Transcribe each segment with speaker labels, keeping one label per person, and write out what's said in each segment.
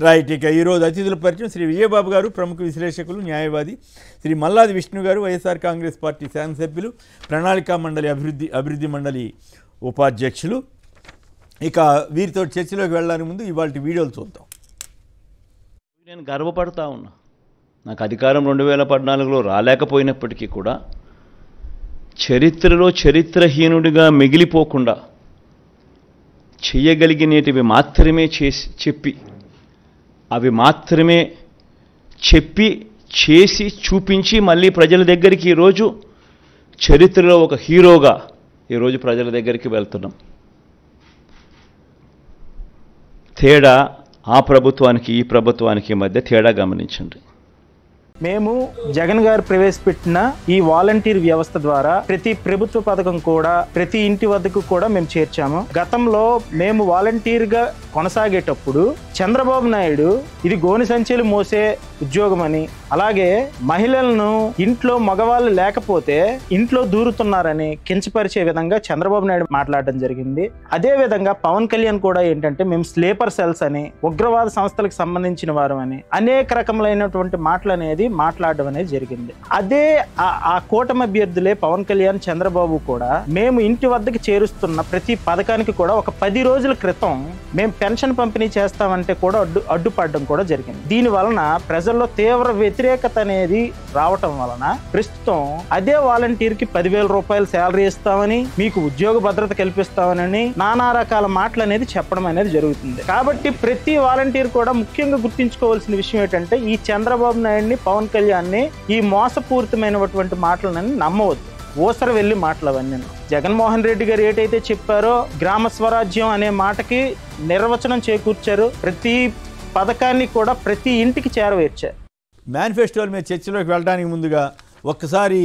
Speaker 1: Right. ఇక ఈరోజు అతిథుల పరిచయం శ్రీ విజయబాబు గారు, ప్రముఖ విశ్లేషకులు, న్యాయవాది. శ్రీ మల్లాది విష్ణు గారు, వైఎస్ఆర్ కాంగ్రెస్ పార్టీ శాసనసభ్యులు, ప్రణాళికా మండలి అభివృద్ధి మండలి ఉపాధ్యక్షులు. ఇక వీరితో చర్చలోకి వెళ్ళడానికి ముందు ఇవాళ వీడియోలు చూద్దాం.
Speaker 2: నేను గర్వపడతా ఉన్నా. నాకు అధికారం 2014లో రాలేకపోయినప్పటికీ కూడా చరిత్రలో చరిత్రహీనుడిగా మిగిలిపోకుండా చేయగలిగినటివి మాత్రమే అవి మాత్రమే చెప్పి చేసి చూపించి మళ్ళీ ప్రజల దగ్గరికి ఈరోజు చరిత్రలో ఒక హీరోగా ఈరోజు ప్రజల దగ్గరికి వెళ్తున్నాం. తేడా ఆ ప్రభుత్వానికి ఈ ప్రభుత్వానికి మధ్య తేడా గమనించండి.
Speaker 3: మేము జగన్ గారు ప్రవేశపెట్టిన ఈ వాలంటీర్ వ్యవస్థ ద్వారా ప్రతి ప్రభుత్వ పథకం కూడా ప్రతి ఇంటి వద్దకు కూడా మేము చేర్చాము. గతంలో మేము వాలంటీర్ గా కొనసాగేటప్పుడు చంద్రబాబు నాయుడు ఇది గోని సంచులు మోసే ఉద్యోగం అని, అలాగే మహిళలను ఇంట్లో మగవాళ్ళు లేకపోతే ఇంట్లో దూరుతున్నారని కించపరిచే విధంగా చంద్రబాబు నాయుడు మాట్లాడడం జరిగింది. అదే విధంగా పవన్ కళ్యాణ్ కూడా ఏంటంటే మేము స్లీపర్ సెల్స్ అని, ఉగ్రవాద సంస్థలకు సంబంధించిన వారు అని అనేక రకములైనటువంటి మాటలు అనేది మాట్లాడడం అనేది జరిగింది. అదే ఆ కూటమి అభ్యర్థులే పవన్ కళ్యాణ్, చంద్రబాబు కూడా మేము ఇంటి వద్దకు చేరుస్తున్న ప్రతి పథకానికి కూడా ఒక 10 రోజుల క్రితం మేము పెన్షన్ పంపిణీ చేస్తామంటే కూడా అడ్డుపడడం కూడా జరిగింది. దీని వలన ప్రజల్లో తీవ్ర వ్యతిరేకత అనేది రావటం వలన ప్రస్తుతం అదే వాలంటీర్ కి 10,000 రూపాయలు శాలరీ ఇస్తామని, మీకు ఉద్యోగ భద్రత కల్పిస్తామని నానా రకాల మాటలు అనేది చెప్పడం అనేది జరుగుతుంది. కాబట్టి ప్రతి వాలంటీర్ కూడా ముఖ్యంగా గుర్తించుకోవాల్సిన విషయం ఏంటంటే ఈ చంద్రబాబు నాయుడిని, పవన్ కళ్యాణ్ని ఈ మోసపూరితమైనటువంటి మాటలని నమ్మవద్దు. ఓసర వెళ్ళి మాటలు అవన్నీ. జగన్మోహన్ రెడ్డి గారు ఏటైతే చెప్పారో గ్రామ స్వరాజ్యం అనే మాటకి నిర్వచనం చేకూర్చారు. ప్రతి పథకాన్ని కూడా ప్రతి ఇంటికి చేరవేర్చారు.
Speaker 1: మేనిఫెస్టోల మీద చర్చలోకి వెళ్ళడానికి ముందుగా ఒక్కసారి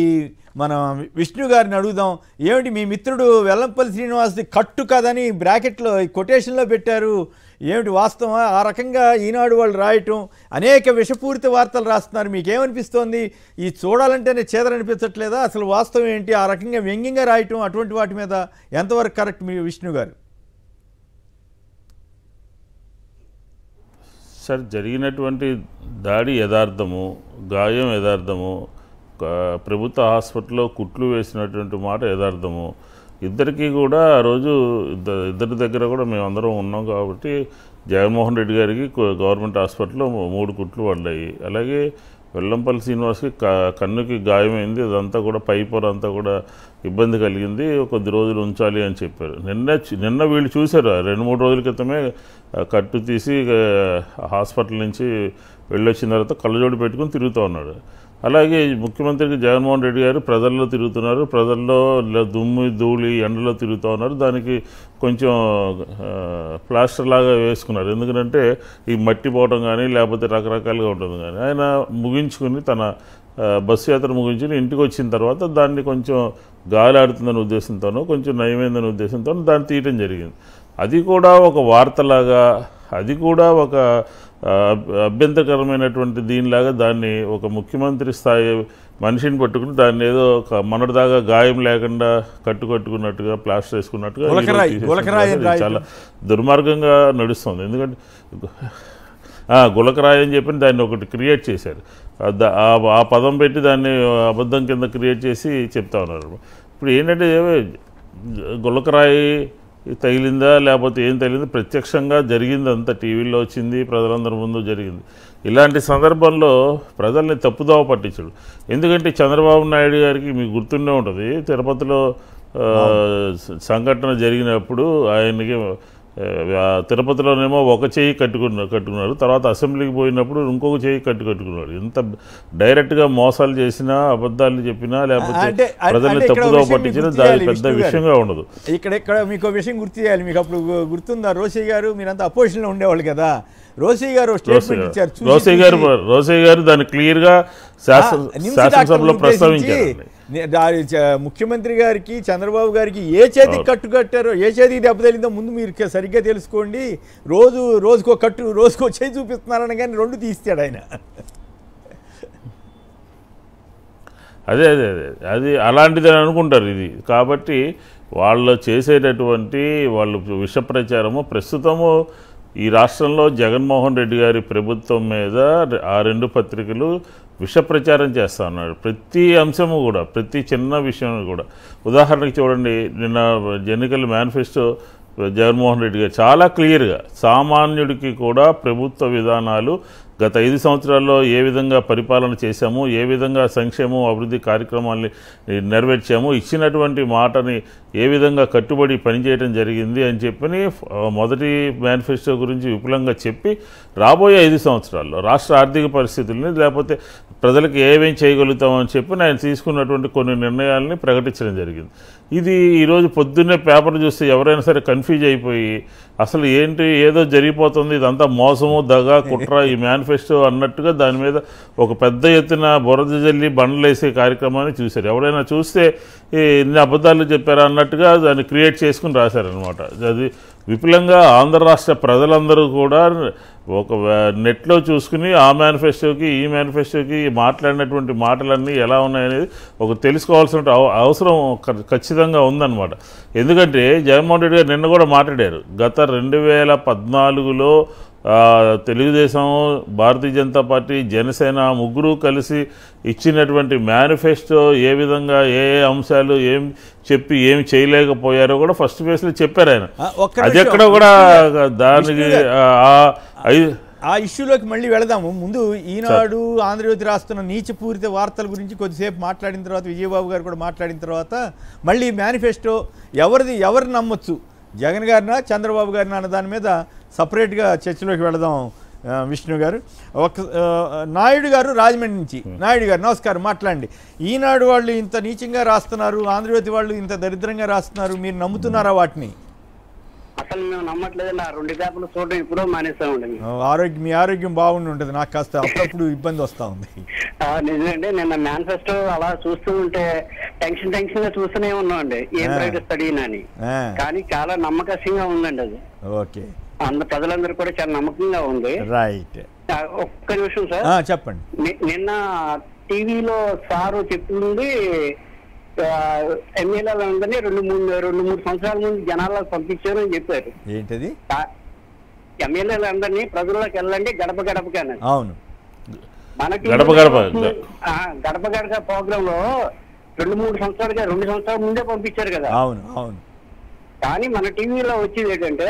Speaker 1: మనం విష్ణు గారిని అడుగుదాం. ఏమిటి మీ మిత్రుడు వెల్లంపల్లి శ్రీనివాస్ది కట్టు కదని బ్రాకెట్లో కొటేషన్లో పెట్టారు, ఏమిటి వాస్తవం? ఆ రకంగా ఈనాడు వాళ్ళు రాయటం, అనేక విషపూరిత వార్తలు రాస్తున్నారు. మీకేమనిపిస్తోంది? ఈ చూడాలంటేనే చేదరనిపించట్లేదా? అసలు వాస్తవం ఏంటి? ఆ రకంగా వ్యంగ్యంగా రాయటం, అటువంటి వాటి మీద ఎంతవరకు కరెక్ట్ మీ విష్ణు గారు?
Speaker 4: సార్, జరిగినటువంటి దాడి యథార్థము, గాయం యథార్థము, ప్రభుత్వ హాస్పిటల్లో కుట్లు వేసినటువంటి మాట యథార్థము. ఇద్దరికీ కూడా ఆ రోజు ఇద్దరి దగ్గర కూడా మేమందరం ఉన్నాం కాబట్టి జగన్మోహన్ రెడ్డి గారికి గవర్నమెంట్ హాస్పిటల్లో 3 కుట్లు పడ్డాయి. అలాగే వెల్లంపల్లి శ్రీనివాస్కి కన్నుకి గాయమైంది. అదంతా కూడా పైపొర అంతా కూడా ఇబ్బంది కలిగింది, కొద్ది రోజులు ఉంచాలి అని చెప్పారు. నిన్న వీళ్ళు చూశారు, 2-3 రోజుల క్రితమే కట్టు తీసి హాస్పిటల్ నుంచి వెళ్ళొచ్చిన తర్వాత కళ్ళజోడు పెట్టుకుని తిరుగుతూ ఉన్నాడు. అలాగే ముఖ్యమంత్రికి జగన్మోహన్ రెడ్డి గారు ప్రజల్లో తిరుగుతున్నారు, ప్రజల్లో దుమ్ము ధూళి ఎండలో తిరుగుతూ ఉన్నారు. దానికి కొంచెం ప్లాస్టర్ లాగా వేసుకున్నారు. ఎందుకంటే ఈ మట్టి పోవడం కానీ లేకపోతే రకరకాలుగా ఉంటుంది. కానీ ఆయన ముగించుకుని తన బస్సు యాత్ర ముగించుకుని ఇంటికి వచ్చిన తర్వాత దాన్ని కొంచెం గాలి ఆడుతుందనే ఉద్దేశంతోనూ కొంచెం నయమైందనే ఉద్దేశంతో దాన్ని తీయటం జరిగింది. అది కూడా ఒక వార్తలాగా, అది కూడా ఒక అభ్యంతరకరమైనటువంటి దీనిలాగా దాన్ని ఒక ముఖ్యమంత్రి స్థాయి మనిషిని పట్టుకుని దాన్ని ఏదో మొన్నటిదాకా గాయం లేకుండా కట్టుకున్నట్టుగా ప్లాస్టర్ వేసుకున్నట్టుగా చాలా దుర్మార్గంగా నడుస్తుంది. ఎందుకంటే గులకరాయి అని చెప్పి దాన్ని ఒకటి క్రియేట్ చేశారు. ఆ పదం పెట్టి దాన్ని అబద్ధం కింద క్రియేట్ చేసి చెప్తా ఉన్నారు. ఇప్పుడు ఏంటంటే గులకరాయి తగిలిందా లేకపోతే ఏం తగిలింది, ప్రత్యక్షంగా జరిగింది, అంతా టీవీలో వచ్చింది, ప్రజలందరి ముందు జరిగింది. ఇలాంటి సందర్భంలో ప్రజల్ని తప్పుదోవ పట్టించడు. ఎందుకంటే చంద్రబాబు నాయుడు గారికి మీకు గుర్తుండే ఉంటుంది, తిరుపతిలో సంఘటన జరిగినప్పుడు ఆయనకి తిరుపతిలోనేమో ఒక చెయ్యి కట్టుకున్నారు, తర్వాత అసెంబ్లీకి పోయినప్పుడు ఇంకొక చెయ్యి కట్టుకున్నాడు. ఎంత డైరెక్ట్గా మోసాలు చేసినా, అబద్ధాలు చెప్పినా, లేకపోతే ప్రజల్ని తప్పుదోవ పట్టించినా దాని పెద్ద విషయంగా ఉండదు.
Speaker 1: ఇక్కడ మీకు విషయం గుర్తు చేయాలి. మీకు అప్పుడు గుర్తుందా, రోసయ్య గారు మీరంతా అపోజిషన్లో ఉండేవాళ్ళు కదా, రోసయ్య గారు స్టేట్మెంట్ ఇచ్చారు.
Speaker 4: రోసయ్య గారు దాన్ని క్లియర్గా శాసనసభలో ప్రస్తావించారు.
Speaker 1: ముఖ్యమంత్రి గారికి, చంద్రబాబు గారికి ఏ చేతికి కట్టు కట్టారో, ఏ చేతికి దెబ్బతలిందో ముందు మీరు సరిగ్గా తెలుసుకోండి. రోజుకో కట్టు, రోజుకో చేయి చూపిస్తున్నారని కానీ 2 తీస్తాడు ఆయన.
Speaker 4: అది అలాంటిదని అనుకుంటారు ఇది. కాబట్టి వాళ్ళు చేసేటటువంటి వాళ్ళు విష ప్రచారము ప్రస్తుతము ఈ రాష్ట్రంలో జగన్మోహన్ రెడ్డి గారి ప్రభుత్వం మీద ఆ 2 పత్రికలు విష ప్రచారం చేస్తూ ఉన్నాడు. ప్రతి అంశము కూడా, ప్రతి చిన్న విషయం కూడా. ఉదాహరణకి చూడండి, నిన్న ఎన్నికల మేనిఫెస్టో జగన్మోహన్ రెడ్డి గారు చాలా క్లియర్గా సామాన్యుడికి కూడా ప్రభుత్వ విధానాలు గత 5 సంవత్సరాల్లో ఏ విధంగా పరిపాలన చేశాము, ఏ విధంగా సంక్షేమం అభివృద్ధి కార్యక్రమాల్ని నెరవేర్చాము, ఇచ్చినటువంటి మాటని ఏ విధంగా కట్టుబడి పనిచేయడం జరిగింది అని చెప్పని మొదటి మేనిఫెస్టో గురించి విపులంగా చెప్పి రాబోయే 5 సంవత్సరాల్లో రాష్ట్ర ఆర్థిక పరిస్థితుల్ని లేకపోతే ప్రజలకు ఏమేం చేయగలుగుతామని చెప్పి ఆయన తీసుకున్నటువంటి కొన్ని నిర్ణయాలని ప్రకటించడం జరిగింది. ఇది ఈరోజు పొద్దున్నే పేపర్ చూస్తే ఎవరైనా సరే కన్ఫ్యూజ్ అయిపోయి అసలు ఏంటి ఏదో జరిగిపోతుంది, ఇదంతా మోసము దగా కుట్ర ఈ మేనిఫెస్టో అన్నట్టుగా దాని మీద ఒక పెద్ద ఎత్తున బురద జల్లి బండలేసే కార్యక్రమాన్ని చూశారు. ఎవరైనా చూస్తే ఇన్ని అబద్ధాలు చెప్పారా అన్నట్టుగా దాన్ని క్రియేట్ చేసుకుని రాశారనమాట. అది విపులంగా ఆంధ్ర రాష్ట్ర ప్రజలందరూ కూడా ఒక నెట్లో చూసుకుని ఆ మేనిఫెస్టోకి ఈ మేనిఫెస్టోకి మాట్లాడినటువంటి మాటలన్నీ ఎలా ఉన్నాయనేది ఒక తెలుసుకోవాల్సిన అవసరం ఖచ్చితంగా ఉందన్నమాట. ఎందుకంటే జగన్మోహన్ రెడ్డి గారు నిన్న కూడా మాట్లాడారు. గత 2014లో తెలుగుదేశం, భారతీయ జనతా పార్టీ, జనసేన ముగ్గురు కలిసి ఇచ్చినటువంటి మేనిఫెస్టో ఏ విధంగా ఏ అంశాలు ఏం చెప్పి ఏం చేయలేకపోయారో కూడా ఫస్ట్ ఫేజ్లో చెప్పారు ఆయన. అది ఎక్కడ కూడా దానికి
Speaker 1: ఆ ఇష్యూలోకి మళ్ళీ వెళదాము. ముందు ఈనాడు, ఆంధ్రజ్యోతి రాస్తున్న నీచపూరిత వార్తల గురించి కొద్దిసేపు మాట్లాడిన తర్వాత, విజయబాబు గారు కూడా మాట్లాడిన తర్వాత మళ్ళీ మేనిఫెస్టో ఎవరు నమ్మొచ్చు, జగన్ గారినా చంద్రబాబు గారినా అన్న దాని మీద సపరేట్గా చర్చలోకి వెళదాం. విష్ణు గారు, నాయుడు గారు రాజమండ్రి నుంచి. నాయుడు గారు నమస్కారం, మాట్లాడండి. ఈనాడు వాళ్ళు ఇంత నీచంగా రాస్తున్నారు, ఆంధ్రజ్యోతి వాళ్ళు ఇంత దరిద్రంగా రాస్తున్నారు, మీరు నమ్ముతున్నారా వాటిని?
Speaker 5: అసలు మేము నమ్మట్లేదు. నా 2 పేపర్లు చూడడం ఇప్పుడు మానేస్తామండి.
Speaker 1: మీ ఆరోగ్యం బాగుండి ఉంటుంది, నాకు కాస్త అప్పుడప్పుడు ఇబ్బంది వస్తూ ఉంది.
Speaker 5: నిజండి, నిన్న మేనిఫెస్టో అలా చూస్తూ ఉంటే టెన్షన్ గా చూస్తూనే ఉన్నామండి, ఏం ప్రకటిస్తాడని. కానీ చాలా నమ్మకస్యంగా ఉందండి అది.
Speaker 1: ఓకే,
Speaker 5: ప్రజలందరూ కూడా చాలా నమ్మకంగా ఉంది.
Speaker 1: రైట్.
Speaker 5: ఒక్క నిమిషం సార్,
Speaker 1: చెప్పండి.
Speaker 5: నిన్న టీవీలో సారు చెప్పింది ఎమ్మెల్యేలందరినీ 2-3 సంవత్సరాల ముందు జనాలకు పంపించారు అని చెప్పారు.
Speaker 1: ఏంటది?
Speaker 5: ఎమ్మెల్యేలందరినీ ప్రజల్లోకి వెళ్ళండి గడప గడపకి అన్నారు.
Speaker 1: అవును,
Speaker 5: మనకి
Speaker 4: గడప
Speaker 5: గడప ప్రోగ్రామ్ లో 2 సంవత్సరాల ముందే పంపించారు కదా.
Speaker 1: అవును అవును.
Speaker 5: కానీ మన టీవీలో వచ్చేది ఏంటంటే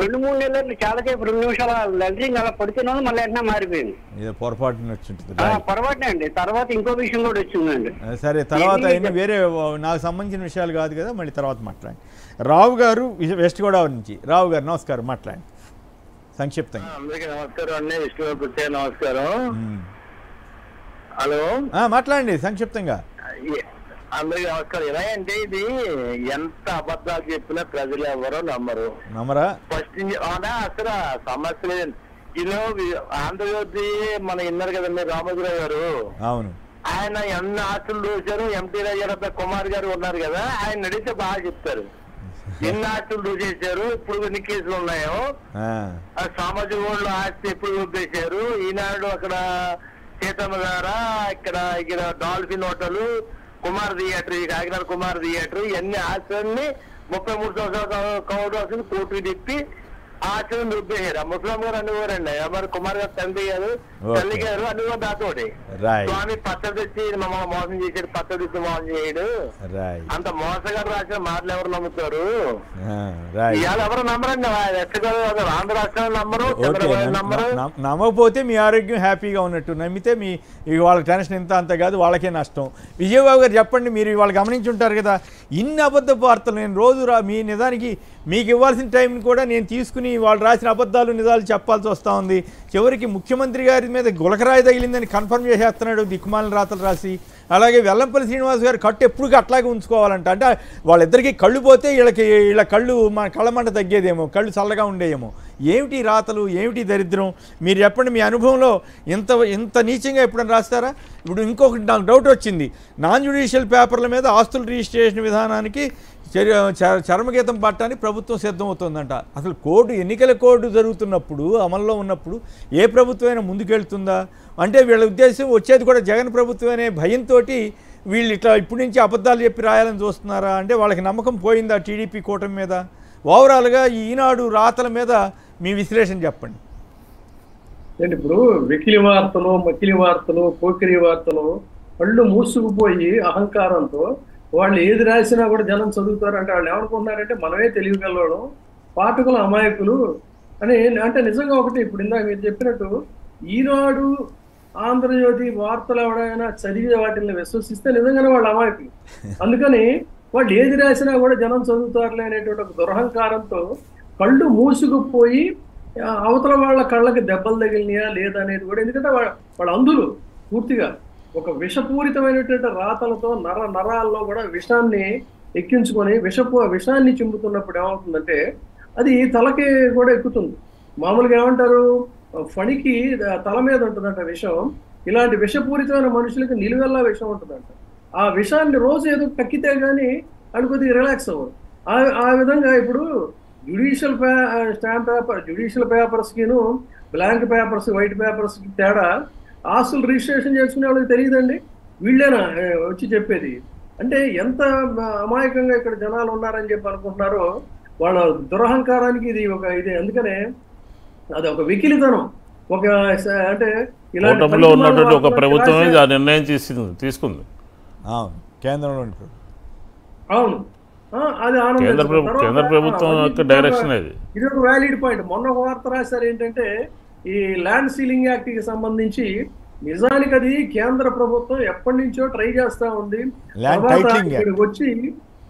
Speaker 5: 2-3 నెలలు చాలా సేపు 2 నిమిషాల లెటరింగ్ అలా పడుతున్నా మళ్ళీ వెంటనే మారిపోయింది. పొరపాటునే అండి. తర్వాత ఇంకో విషయం కూడా వచ్చిందండి.
Speaker 1: సరే, తర్వాత వేరే నాకు సంబంధించిన విషయాలు కాదు కదా, మళ్ళీ తర్వాత మాట్లాడండి. రావు గారు వెస్ట్ గోదావరి నుంచి. రావు గారు నమస్కారం, మాట్లాడండి సంక్షిప్తంగా.
Speaker 6: అందరికీ నమస్కారం అండి. విష్ణు ప్రత్యేక నమస్కారం. హలో,
Speaker 1: మాట్లాడండి సంక్షిప్తంగా.
Speaker 6: అందరికీ నమస్కారం. ఎలా అంటే ఇది ఎంత అబద్ధాలు చెప్పినా ప్రజలు ఎవరో నమ్మరా. ఫస్ట్ అసలు సమస్య లేదు. ఇలా ఆంధ్రజ్యోతి మన విన్నారు కదండి రామోజీరావు గారు.
Speaker 1: అవును,
Speaker 6: ఆయన ఎన్ని ఆస్తులు చూశారు. ఎంటీ రాజా కుమార్ గారు ఉన్నారు కదా, ఆయన అడిగితే బాగా చెప్తారు. ఎన్ని ఆస్తులు చూసేశారు, ఇప్పుడు ఎన్ని కేసులు ఉన్నాయో, సామాజిక వాళ్ళు ఆస్తి ఎప్పుడు చూపేశారు. ఈనాడు అక్కడ సీతమ్మ గారా, ఇక్కడ dolphin hotel, Kumar theatre, Kakinada Kumar theatre, ఇవన్నీ ఆస్తుల్ని 33 సంవత్సరాలు కౌంటర్ కోర్టుకి తిప్పి ఆస్తులను రుబ్బేశారు. ముస్లాం గారు అనేవారండి, మరి కుమార్ గారు తండ్రి గారు తల్లి గారు అనేవారు నాతోటి. స్వామి పచ్చడి తెచ్చి మమ్మల్ని మోసం చేశాడు, పచ్చడి తెచ్చి మోసం చేయడు. అంత మోసగారు రాసిన మాటలు ఎవరు నమ్ముతారు? ఇవాళ ఎవరు నమ్మరండి. ఆంధ్ర రాష్ట్రాలు నమ్మరు, చంద్రబాబు నమ్మరు.
Speaker 1: నమ్మకపోతే మీ ఆరోగ్యం హ్యాపీగా ఉన్నట్టు, నమ్మితే మీ వాళ్ళకి టెన్షన్ ఇంత అంత కాదు, వాళ్ళకే నష్టం. విజయబాబు గారు చెప్పండి, మీరు వాళ్ళు గమనించి ఉంటారు కదా, ఇన్ని అబద్ధపు వార్తలు నేను రోజు మీ నిజానికి మీకు ఇవ్వాల్సిన టైంని కూడా నేను తీసుకుని వాళ్ళు రాసిన అబద్ధాలు నిజాలు చెప్పాల్సి వస్తూ ఉంది. చివరికి ముఖ్యమంత్రి గారి మీద గులకరాయి తగిలిందని కన్ఫర్మ్ చేసేస్తున్నాడు దిక్కుమాలిన రాతలు రాసి. అలాగే వెల్లంపల్లి శ్రీనివాస్ గారు కట్టు ఎప్పుడు అట్లాగే ఉంచుకోవాలంట. అంటే వాళ్ళిద్దరికీ కళ్ళు పోతే వీళ్ళ కళ్ళు కళ్ళమంట తగ్గేదేమో, కళ్ళు చల్లగా ఉండేయేమో. ఏమిటి రాతలు, ఏమిటి దరిద్రం? మీరు చెప్పండి, మీ అనుభవంలో ఇంత నీచంగా ఎప్పుడైనా రాస్తారా? ఇప్పుడు ఇంకొకటి నాకు డౌట్ వచ్చింది. నాన్ జ్యుడిషియల్ పేపర్ల మీద ఆస్తుల రిజిస్ట్రేషన్ విధానానికి చరమగీతం పట్టడానికి ప్రభుత్వం సిద్ధమవుతుందంట. అసలు ఎన్నికల కోడ్ జరుగుతున్నప్పుడు, అమల్లో ఉన్నప్పుడు ఏ ప్రభుత్వమైనా ముందుకెళ్తుందా? అంటే వీళ్ళ ఉద్దేశం వచ్చేది కూడా జగన్ ప్రభుత్వం అనే భయంతో వీళ్ళు ఇట్లా ఇప్పటి నుంచి అబద్ధాలు చెప్పి రాయాలని చూస్తున్నారా? అంటే వాళ్ళకి నమ్మకం పోయిందా టీడీపీ కూటమి మీద? ఓవరాల్గా ఈ ఈనాడు రాతల మీద మీ విశ్లేషణ చెప్పండి.
Speaker 7: అంటే ఇప్పుడు వెకిలి వార్తలు, మకిలి వార్తలు, పోకిరి వార్తలు కళ్ళు మూసుకుపోయి అహంకారంతో వాళ్ళు ఏది రాసినా కూడా జనం చదువుతారు అంటే వాళ్ళు ఏమనుకుంటున్నారంటే మనమే తెలియగలవడం, పాఠకులు అమాయకులు అని. అంటే నిజంగా ఒకటి ఇప్పుడు ఇందాక మీరు చెప్పినట్టు ఈనాడు, ఆంధ్రజ్యోతి వార్తలు ఎవడైనా చదివే వాటిని విశ్వసిస్తే నిజంగానే వాళ్ళు అమాయకులు. అందుకని వాళ్ళు ఏది రాసినా కూడా జనం చదువుతారులే అనేటువంటి ఒక దురహంకారంతో కళ్ళు మూసుకుపోయి అవతల వాళ్ళ కళ్ళకి దెబ్బలు తగిలినాయా లేదా అనేది కూడా, ఎందుకంటే వాళ్ళ అంధులు పూర్తిగా ఒక విషపూరితమైనటువంటి రాతలతో నరాల్లో కూడా విషాన్ని ఎక్కించుకొని విషాన్ని చింపుతున్నప్పుడు ఏమవుతుందంటే అది తలకి కూడా ఎక్కుతుంది. మామూలుగా ఏమంటారు, ఫణికి తల మీద ఉంటుందంట విషం. ఇలాంటి విషపూరితమైన మనుషులకి నిలువెల్లా విషం ఉంటుందంట. ఆ విషాన్ని రోజు ఏదో కక్కితే గానీ అది కొద్దిగా రిలాక్స్ అవ్వదు. ఆ విధంగా ఇప్పుడు జ్యుడిషియల్ పేపర్స్కిను బ్లాంక్ పేపర్స్, వైట్ పేపర్స్కి తేడా ఆస్తులు రిజిస్ట్రేషన్ చేసుకునే వాళ్ళకి తెలియదండి. వీళ్ళేనా వచ్చి చెప్పేది? అంటే ఎంత అమాయకంగా ఇక్కడ జనాలు ఉన్నారని చెప్పి అనుకుంటున్నారో వాళ్ళ దురహంకారానికి ఇది. అందుకనే అది ఒక వికిలితనం. ఒక అంటే
Speaker 4: కూటమిలో ఉన్నటువంటి ఒక ప్రభుత్వమే ఆ నిర్ణయం తీసుకుంది.
Speaker 1: కేంద్రంలో
Speaker 7: అవును, అది
Speaker 4: కేంద్ర ప్రభుత్వం యొక్క డైరెక్షన్
Speaker 7: ఇది ఒక వ్యాలిడ్ పాయింట్. మొన్న ఒక వార్త రాశారు ఏంటంటే ఈ ల్యాండ్ సీలింగ్ యాక్ట్ కి సంబంధించి నిజానికి అది కేంద్ర ప్రభుత్వం ఎప్పటి నుంచో ట్రై చేస్తా ఉంది. వచ్చి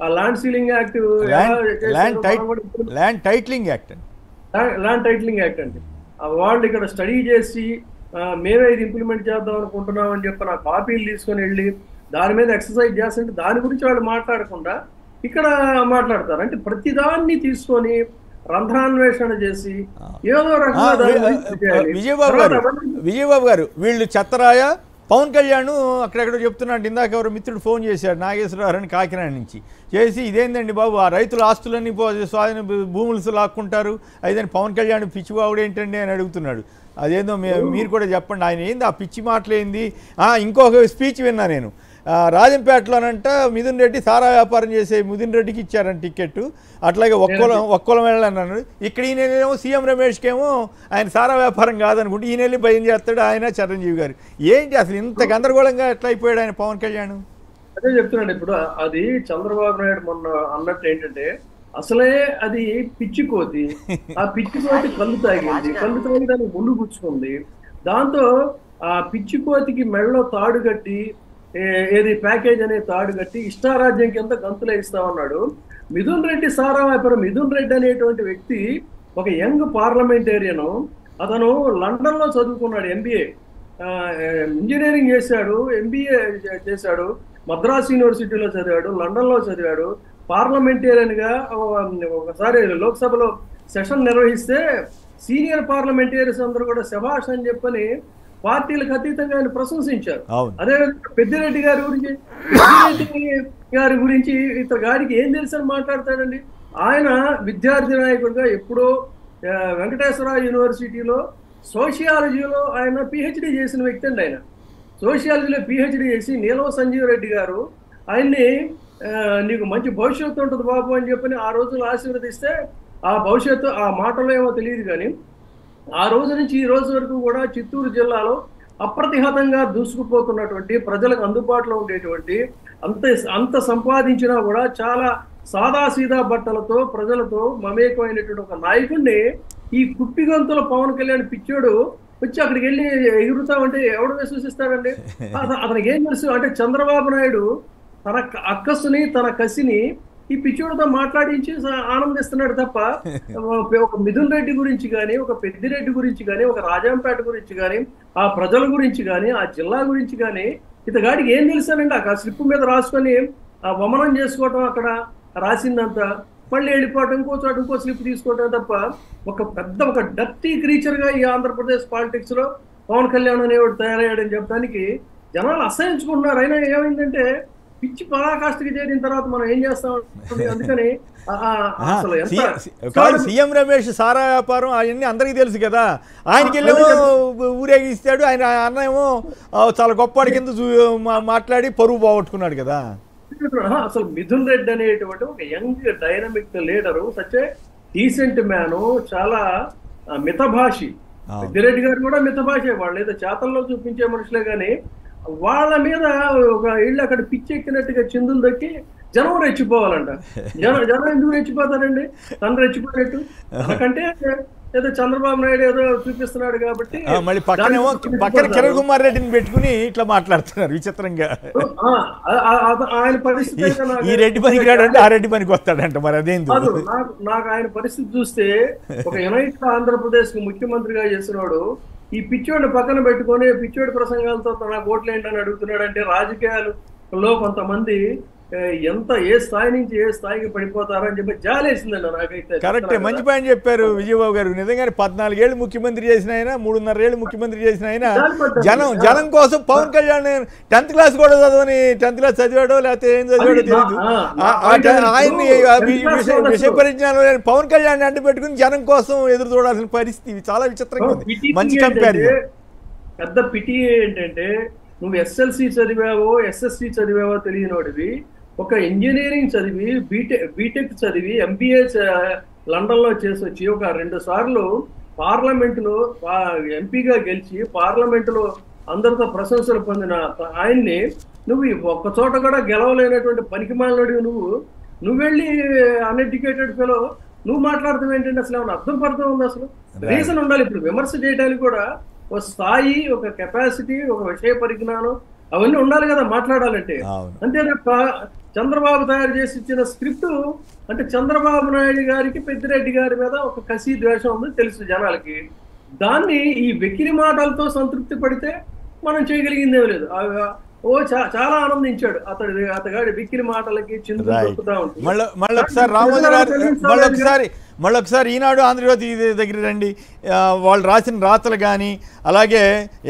Speaker 7: ఆ land ceiling act,
Speaker 1: land titling act
Speaker 7: అంటే వాళ్ళు ఇక్కడ స్టడీ చేసి మేమే ఇది ఇంప్లిమెంట్ చేద్దాం అనుకుంటున్నాం అని చెప్పి నా కాపీలు తీసుకొని వెళ్ళి దాని మీద ఎక్సర్సైజ్ చేస్తుంటే దాని గురించి వాళ్ళు మాట్లాడకుండా ఇక్కడ మాట్లాడతారు. అంటే ప్రతిదాన్ని తీసుకొని రంధ్రాన్వేషణ చేసి ఏదో రకంగా
Speaker 1: విజయబాబు గారు వీళ్ళు చెత్తరాయ పవన్ కళ్యాణ్ అక్కడెక్కడో చెప్తున్నాడు. ఇందాక ఎవరు మిత్రుడు ఫోన్ చేశాడు, నాగేశ్వరరావు అని కాకినాడ నుంచి చేసి, ఇదేందండి బాబు ఆ రైతుల ఆస్తులన్నీ స్వాధీన భూములు లాక్కుంటారు, అదేంటి పవన్ కళ్యాణ్ పిచ్చిబాబుడు ఏంటండి అని అడుగుతున్నాడు. అదేందో మీరు కూడా చెప్పండి, ఆయన ఏంది ఆ పిచ్చి మాటలేంది. ఇంకొక స్పీచ్ విన్నా నేను, రాజంపేటలోనంట మిథున్ రెడ్డి సారా వ్యాపారం చేసే మిథున్ రెడ్డికి ఇచ్చారంట టికెట్, అట్లాగే ఒక్కోలం వెళ్ళాలన్నాడు. ఇక్కడ ఈయనేమో సీఎం రమేష్కేమో ఆయన సారా వ్యాపారం కాదనుకుంటే ఈయన వెళ్ళి భయం చేస్తాడు ఆయన చిరంజీవి గారు. ఏంటి అసలు ఇంత గందరగోళంగా ఎట్లా అయిపోయాడు ఆయన పవన్ కళ్యాణ్?
Speaker 7: అదే చెప్తున్నాడు. ఇప్పుడు అది చంద్రబాబు నాయుడు మొన్న అన్నట్టు ఏంటంటే అసలే అది పిచ్చి కోతి, ఆ పిచ్చి కోతి కళ్ళు తాగి దానికి ముళ్ళు గుచ్చుకుంది. దాంతో ఆ పిచ్చి కోతికి మెడలో తాడు కట్టి ఏది ప్యాకేజ్ అనే తాడు కట్టి ఇష్టారాజ్యం కింద గంతులు వేస్తా ఉన్నాడు. మిథున్ రెడ్డి సారా వ్యాపారం. మిథున్ రెడ్డి అనేటువంటి వ్యక్తి ఒక యంగ్ పార్లమెంటేరియన్. అతను లండన్ లో చదువుకున్నాడు, ఎంబీఏ ఇంజనీరింగ్ చేశాడు, ఎంబీఏ చేశాడు, మద్రాస్ యూనివర్సిటీలో చదివాడు, లండన్ లో చదివాడు. పార్లమెంటేరియన్ గా ఒకసారి లోక్సభలో సెషన్ నిర్వహిస్తే సీనియర్ పార్లమెంటేరియన్స్ అందరూ కూడా శభాష్ అని చెప్పని పార్టీలకు అతీతంగా ఆయన ప్రశంసించారు. అదేవిధంగా పెద్దిరెడ్డి గారి గురించి ఇతర గారికి ఏం తెలుసు అని మాట్లాడతాడండి. ఆయన విద్యార్థి నాయకుడిగా ఎప్పుడో వెంకటేశ్వర యూనివర్సిటీలో సోషియాలజీలో ఆయన పిహెచ్డి చేసిన వ్యక్తి అండి. ఆయన సోషియాలజీలో పిహెచ్డి చేసి నీలవ సంజీవ్ రెడ్డి గారు ఆయన్ని నీకు మంచి భవిష్యత్తు ఉంటుంది బాబు అని చెప్పని ఆ రోజులు ఆశీర్వదిస్తే ఆ భవిష్యత్తు ఆ మాటలో ఏమో తెలియదు కానీ ఆ రోజు నుంచి ఈ రోజు వరకు కూడా చిత్తూరు జిల్లాలో అప్రతిహతంగా దూసుకుపోతున్నటువంటి ప్రజలకు అందుబాటులో ఉండేటువంటి అంత సంపాదించినా కూడా చాలా సాదాసీదా బట్టలతో ప్రజలతో మమేకమైనటువంటి ఒక నాయకుడిని ఈ కుప్పిగంతుల పవన్ కళ్యాణ్ పిచ్చోడు వచ్చి అక్కడికి వెళ్ళి ఎగురుతామంటే ఎవడు విశ్వసిస్తాడండి? అతనికి ఏం తెలుసు అంటే చంద్రబాబు నాయుడు తన అక్కసుని తన కసిని ఈ పిచ్చోడితో మాట్లాడించి ఆనందిస్తున్నాడు తప్ప ఒక మిథున్ రెడ్డి గురించి కానీ, ఒక పెద్దిరెడ్డి గురించి కానీ, ఒక రాజంపేట గురించి కానీ, ఆ ప్రజల గురించి కానీ, ఆ జిల్లా గురించి కానీ ఇతగాడికి ఏం తెలుసానండి? ఆ స్లిప్ మీద రాసుకొని ఆ వమనం చేసుకోవటం, అక్కడ రాసిందంతా మళ్ళీ వెళ్ళిపోవటం, ఇంకో స్లిప్ తీసుకోవటం తప్ప ఒక డర్టీ క్రీచర్ గా ఈ ఆంధ్రప్రదేశ్ పాలిటిక్స్ లో పవన్ కళ్యాణ్ అనేవాడు తయారయ్యాడని చెప్పడానికి జనాలు అసహించుకుంటున్నారు. అయినా ఏమైందంటే పిచ్చి పరాకాష్ఠకి చేరిన తర్వాత మనం ఏం చేస్తాం? అందుకని
Speaker 1: సీఎం రమేష్ సారా వ్యాపారం అవన్నీ అందరికీ తెలుసు కదా. ఆయనకి వెళ్ళేమో ఊరేగిస్తాడు, ఆయన అన్నేమో చాలా గొప్పవాడి కింద మాట్లాడి పరువు పోగొట్టుకున్నాడు కదా.
Speaker 7: అసలు మిథున్ రెడ్డి అనేటువంటి ఒక young dynamic leader, such a decent man, చాలా మితభాషి. పెద్దిరెడ్డి గారు కూడా మితభాషే, వాళ్ళు ఏదో చేతల్లో చూపించే మనుషులే కానీ వాళ్ళ మీద ఒక ఇళ్ళు అక్కడ పిచ్చెక్కినట్టుగా చిందులు దొక్కి జనం రెచ్చిపోవాలంట. జనం ఎందుకు రెచ్చిపోతారండి? తను రెచ్చిపోయినట్టు అందుకంటే ఏదో చంద్రబాబు నాయుడు ఏదో చూపిస్తున్నాడు కాబట్టి
Speaker 1: మళ్ళీ పక్కన కిరణ్ కుమార్ రెడ్డిని పెట్టుకుని ఇట్లా మాట్లాడుతున్నారు విచిత్రంగా.
Speaker 7: ఆయన పరిస్థితి
Speaker 1: ఈ రెడ్డి పనికి రాడంటే ఆ రెడ్డి పనికి వస్తాడంట. మరి అదేంటి?
Speaker 7: నాకు ఆయన పరిస్థితి చూస్తే ఒక యునైటెడ్ ఆంధ్రప్రదేశ్ కు ముఖ్యమంత్రిగా చేసినాడు ఈ పిచ్చోడిని పక్కన పెట్టుకొని పిచ్చోడి ప్రసంగాలతో నాకు ఓట్లు ఏంటని అడుగుతున్నాడు అంటే రాజకీయాలలో కొంతమంది ఎంత ఏ స్థాయి నుంచి ఏ స్థాయికి పడిపోతారని చెప్పి జాలేసిందండి నాకైతే.
Speaker 1: కరెక్టే, మంచి పాయింట్ చెప్పారు విజయబాబు గారు. నిజంగానే 14 ఏళ్ళు ముఖ్యమంత్రి చేసిన ఆయన, 3.5 ఏళ్ళు ముఖ్యమంత్రి చేసిన ఆయన జనం కోసం పవన్ కళ్యాణ్ 10th క్లాస్ కూడా చదవని 10th క్లాస్ చదివాడో లేకపోతే ఏం చదివాడో తెలియదు. ఆయన్ని విషయ పరిజ్ఞానం లేని పవన్ కళ్యాణ్ అడ్డు పెట్టుకుని జనం కోసం ఎదురు చూడాల్సిన పరిస్థితి చాలా విచిత్రంగా ఉంది. మంచి కంపారిజన్.
Speaker 7: పెద్ద పిటి ఏంటంటే నువ్వు SLC చదివావో SSC చదివావో తెలియనోడివి, ఒక ఇంజనీరింగ్ చదివి బీటెక్ చదివి MBA లండన్ లో చేసి వచ్చి ఒక 2 సార్లు పార్లమెంటులో ఎంపీగా గెలిచి పార్లమెంటులో అందరితో ప్రశంసలు పొందిన ఆయన్ని నువ్వు ఒక్క చోట కూడా గెలవలేనటువంటి పనికిమాలినోడివి నువ్వు వెళ్ళి అన్ఎడ్యుకేటెడ్ ఫెలో నువ్వు మాట్లాడతావు ఏంటంటే అసలు ఏమైనా అర్థం పర్థం ఉంది? అసలు రీజన్ ఉండాలి. ఇప్పుడు విమర్శ చేయడానికి కూడా ఒక స్థాయి, ఒక కెపాసిటీ, ఒక విషయ పరిజ్ఞానం అవన్నీ ఉండాలి కదా మాట్లాడాలంటే. అంతే తప్ప చంద్రబాబు తయారు చేసి ఇచ్చిన స్క్రిప్ట్ అంటే చంద్రబాబు నాయుడు గారికి పెద్దిరెడ్డి గారి మీద ఒక కసి ద్వేషం ఉంది తెలుసు జనాలకి. దాన్ని ఈ వెకిలి మాటలతో సంతృప్తి పడితే మనం చేయగలిగిందేమీ లేదు. చాలా ఆనందించాడు అతగాడి విక్కిరి మాటలకి చిందులు దొక్కుతా ఉంటుంది.
Speaker 1: మళ్ళొకసారి రామోజీ మళ్ళొకసారి ఈనాడు ఆంధ్రజ్యోతి దగ్గర రండి. వాళ్ళు రాసిన రాతలు కానీ అలాగే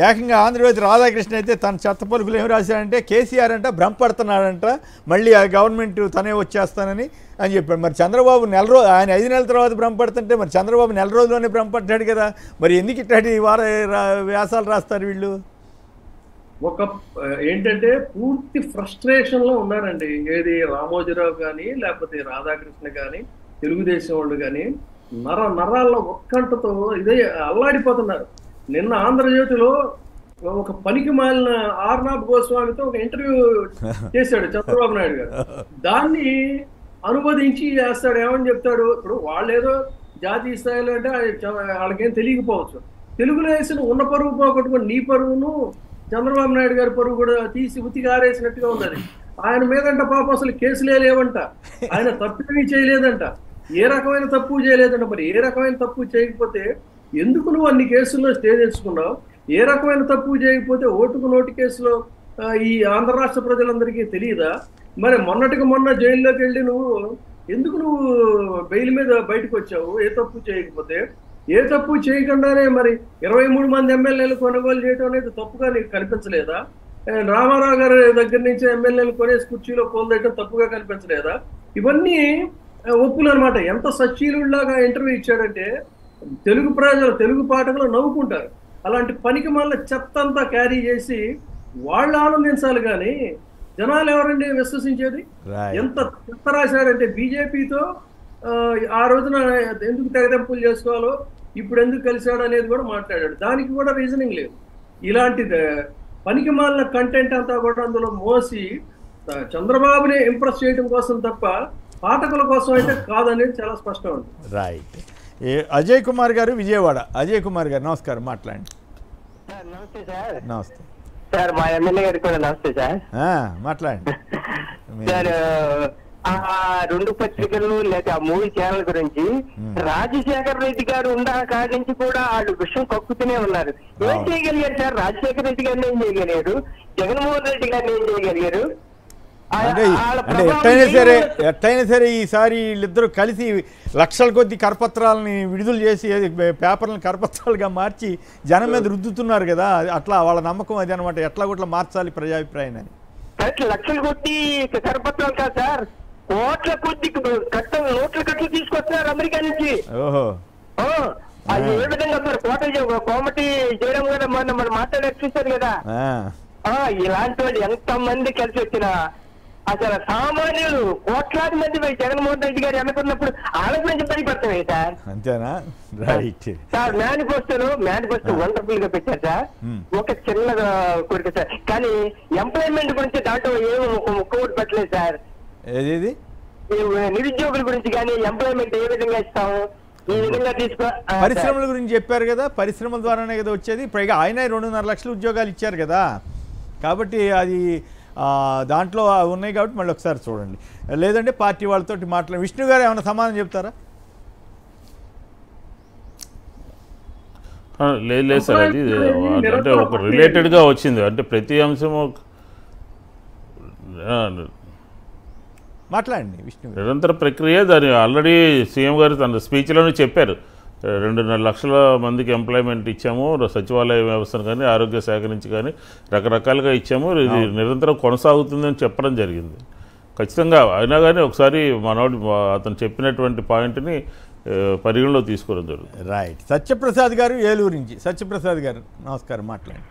Speaker 1: ఏకంగా ఆంధ్రజ్యోతి రాధాకృష్ణ అయితే తన చెత్త పలుకులు ఏమి రాశాడంటే కేసీఆర్ అంట భ్రమపడుతున్నాడంట, మళ్ళీ ఆ గవర్నమెంట్ తనే వచ్చేస్తానని అని చెప్పాడు. మరి చంద్రబాబు ఆయన 5 నెలల తర్వాత భ్రమపడుతుంటే మరి చంద్రబాబు 1 రోజుల్లోనే భ్రమపడ్డాడు కదా. మరి ఎందుకు ఇట్లాంటి వ్యాసాలు రాస్తారు వీళ్ళు?
Speaker 7: ఒక ఏంటంటే పూర్తి ఫ్రస్ట్రేషన్ లో ఉన్నారండి. ఏది రామోజీరావు కానీ లేకపోతే రాధాకృష్ణ కానీ తెలుగుదేశం వాళ్ళు కానీ నరాల్లో ఉత్కంఠతో ఇదే అల్లాడిపోతున్నారు. నిన్న ఆంధ్రజ్యోతిలో ఒక పనికి మాలిన ఆర్నాబ్ గోస్వామితో ఒక ఇంటర్వ్యూ చేశాడు చంద్రబాబు నాయుడు గారు. దాన్ని అనువదించి చేస్తాడు. ఏమని చెప్తాడు? ఇప్పుడు వాళ్ళు ఏదో జాతీయ స్థాయిలో అంటే వాళ్ళకేం తెలియకపోవచ్చు. తెలుగులో వేసిన ఉన్న పరువు పోగొట్టుకుని నీ పరువును చంద్రబాబు నాయుడు గారి పరువు కూడా తీసి ఉతికారేసినట్టుగా ఉన్నది. ఆయన మీదంట పాపం అసలు కేసులే లేవంట, ఆయన తప్పేమీ చేయలేదంట, ఏ రకమైన తప్పు చేయలేదంట. మరి ఏ రకమైన తప్పు చేయకపోతే ఎందుకు నువ్వు అన్ని కేసుల్లో స్టే తెచ్చుకున్నావు? ఏ రకమైన తప్పు చేయకపోతే ఓటుకు నోటు కేసులో ఈ ఆంధ్ర రాష్ట్ర ప్రజలందరికీ తెలియదా? మరి మొన్నటికి మొన్న జైల్లోకి వెళ్ళి ఎందుకు నువ్వు బెయిల్ మీద బయటకు వచ్చావు? ఏ తప్పు చేయకపోతే. ఏ తప్పు చేయకుండానే మరి 23 మంది ఎమ్మెల్యేలు కొనుగోలు చేయడం అనేది తప్పుగా నీకు కనిపించలేదా? రామారావు గారి దగ్గర నుంచి ఎమ్మెల్యేలు కొనేసి కుర్చీలో పోల్దేయడం తప్పుగా కనిపించలేదా? ఇవన్నీ ఒప్పులు అనమాట. ఎంత సచ్చీలులాగా ఇంటర్వ్యూ ఇచ్చాడంటే తెలుగు ప్రజలు, తెలుగు పాఠకులు నవ్వుకుంటారు. అలాంటి పనికి మళ్ళీ చెత్త అంతా క్యారీ చేసి వాళ్ళు ఆనందించాలి కానీ జనాలు ఎవరండి విశ్వసించేది? ఎంత చెత్త రాశాడంటే బీజేపీతో ఆ రోజున ఎందుకు తెగదెంపులు చేసుకోవాలో ఇప్పుడు ఎందుకు కలిశాడు అనేది కూడా మాట్లాడాడు. దానికి కూడా రీజనింగ్ లేదు. ఇలాంటి పనికి మాలిన కంటెంట్ అంతా కూడా అందులో మోసి చంద్రబాబుని ఇంప్రెస్ చేయడం కోసం తప్ప పాఠకుల కోసం అయితే కాదనేది చాలా స్పష్టం ఉంది.
Speaker 1: రైట్. అజయ్ కుమార్ గారు విజయవాడ. అజయ్ కుమార్ గారు నమస్కారం, మాట్లాడండి.
Speaker 6: నమస్తే సార్.
Speaker 1: నమస్తే
Speaker 6: సార్. మా ఎమ్మెల్యే గారికి కూడా నమస్తే సార్.
Speaker 1: మాట్లాడండి
Speaker 6: సార్. ఆ 2 పత్రికలు లేదా 3 ఛానల్ గురించి రాజశేఖర రెడ్డి గారు ఉన్న కాడి నుంచి కూడా వాళ్ళు విషయం కక్కుతూనే ఉన్నారు. ఏం చేయగలిగారు సార్? రాజశేఖర రెడ్డి గారిని ఏం చేయగలిగారు? జగన్మోహన్ రెడ్డి గారిని ఏం చేయగలిగారు?
Speaker 1: అంటే ఎట్టయినా సరే ఈసారి వీళ్ళిద్దరూ కలిసి లక్షల కొద్ది కరపత్రాలని విడుదల చేసి పేపర్లను కరపత్రాలుగా మార్చి జనం మీద రుద్దుతున్నారు కదా. అట్లా వాళ్ళ నమ్మకం అది అనమాట. ఎట్లా కూడా మార్చాలి ప్రజాభిప్రాయాన్ని అని.
Speaker 6: లక్షల కొద్ది కరపత్రాలు కాదు సార్, కోట్ల కొద్ది నోట్ల కట్టలు తీసుకొస్తున్నారు అమెరికా నుంచి. అది ఏ విధంగా సార్? కోమటి చేయడం కదా మనం మాట్లాడే చూస్తారు కదా. ఇలాంటి వాళ్ళు ఎంత మంది కలిసి వచ్చినా అసలు సామాన్యులు కోట్లాది మంది జగన్మోహన్ రెడ్డి గారు ఎన్నుకున్నప్పుడు వాళ్ళకి నుంచి భయపడతామే సార్.
Speaker 1: అంతేనా? రైట్
Speaker 6: సార్ మేనిఫెస్టో వండర్ఫుల్ గా పెట్టారు సార్. ఒక చిన్న కోరిక సార్, కానీ ఎంప్లాయ్మెంట్ గురించి దాంట్లో ఏమో ఒక ముక్క కూడా పెట్టలేదు సార్.
Speaker 1: ఏది
Speaker 6: నిరుద్యోగుల గురించి కానీ ఎంప్లాయ్మెంట్ ఏ విధంగా ఇస్తాము, ఈ విధంగా
Speaker 1: పరిశ్రమల గురించి చెప్పారు కదా, పరిశ్రమల ద్వారానే కదా వచ్చేది. పైగా ఆయన 2.5 లక్షల ఉద్యోగాలు ఇచ్చారు కదా, కాబట్టి అది దాంట్లో ఉన్నాయి కాబట్టి మళ్ళీ ఒకసారి చూడండి. లేదంటే పార్టీ వాళ్ళతో మాట్లాడి విష్ణు గారు ఏమైనా సమాధానం చెప్తారా?
Speaker 4: లేదు సార్, అది అంటే ఒక రిలేటెడ్గా వచ్చింది, అంటే ప్రతి అంశము
Speaker 1: మాట్లాడండి విష్ణు గారు.
Speaker 4: నిరంతర ప్రక్రియ. దాన్ని ఆల్రెడీ సీఎం గారు తన స్పీచ్లోనే చెప్పారు. 2.5 లక్షల మందికి ఎంప్లాయ్మెంట్ ఇచ్చాము, సచివాలయ వ్యవస్థను కానీ ఆరోగ్య శాఖ నుంచి కానీ రకరకాలుగా ఇచ్చాము, ఇది నిరంతరం కొనసాగుతుందని చెప్పడం జరిగింది. ఖచ్చితంగా అయినా కానీ ఒకసారి మనోడు అతను చెప్పినటువంటి పాయింట్ని పరిగణలో తీసుకోవడం జరుగుతుంది.
Speaker 1: రైట్. సత్యప్రసాద్ గారు ఏలూరు నుంచి. సత్యప్రసాద్ గారు నమస్కారం, మాట్లాడండి.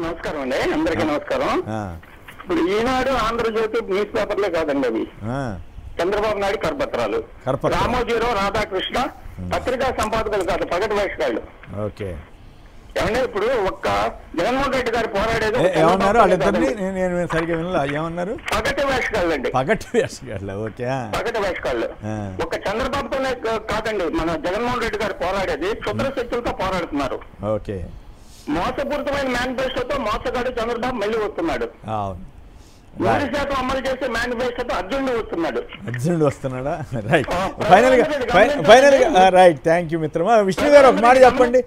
Speaker 6: నమస్కారం అండి, అందరికీ నమస్కారం. ఇప్పుడు ఈనాడు ఆంధ్రజ్యోతి న్యూస్ పేపర్లే కాదండి, అవి చంద్రబాబు నాయుడు కరపత్రాలు, రామోజీరావు రాధాకృష్ణ పత్రికా సంపాదకులు కాదు, పగటి వేషగాళ్ళు.
Speaker 1: ఓకే.
Speaker 6: ఏమన్నా ఇప్పుడు ఒక్క జగన్మోహన్ రెడ్డి గారు పోరాడేది
Speaker 1: ఏమన్నారు వాళ్ళిద్దరిని? నేను సరిగ్గా వినలా. ఏమన్నారు?
Speaker 6: పగటి వేషగాళ్ళు అండి.
Speaker 1: పగటి వేషగాళ్ళు. ఓకే.
Speaker 6: పగటి వేషగాళ్ళు ఒక్క చంద్రబాబుతోనే కాదండి, మన జగన్మోహన్ రెడ్డి గారు పోరాడేది క్షుద్ర శక్తులతో పోరాడుతున్నారు.
Speaker 1: ఓకే.
Speaker 6: మోసపూరితమైన మేనిఫెస్టోతో మోసగాడు చంద్రబాబు మళ్ళీ వస్తున్నాడు. 100% అమలు చేసే మేనిఫెస్టోతో అర్జునుడు వస్తున్నాడా?
Speaker 1: రైట్. ఫైనల్గా రైట్. థ్యాంక్ యూ మిత్రమా. విష్ణు గారు ఒక మాట చెప్పండి.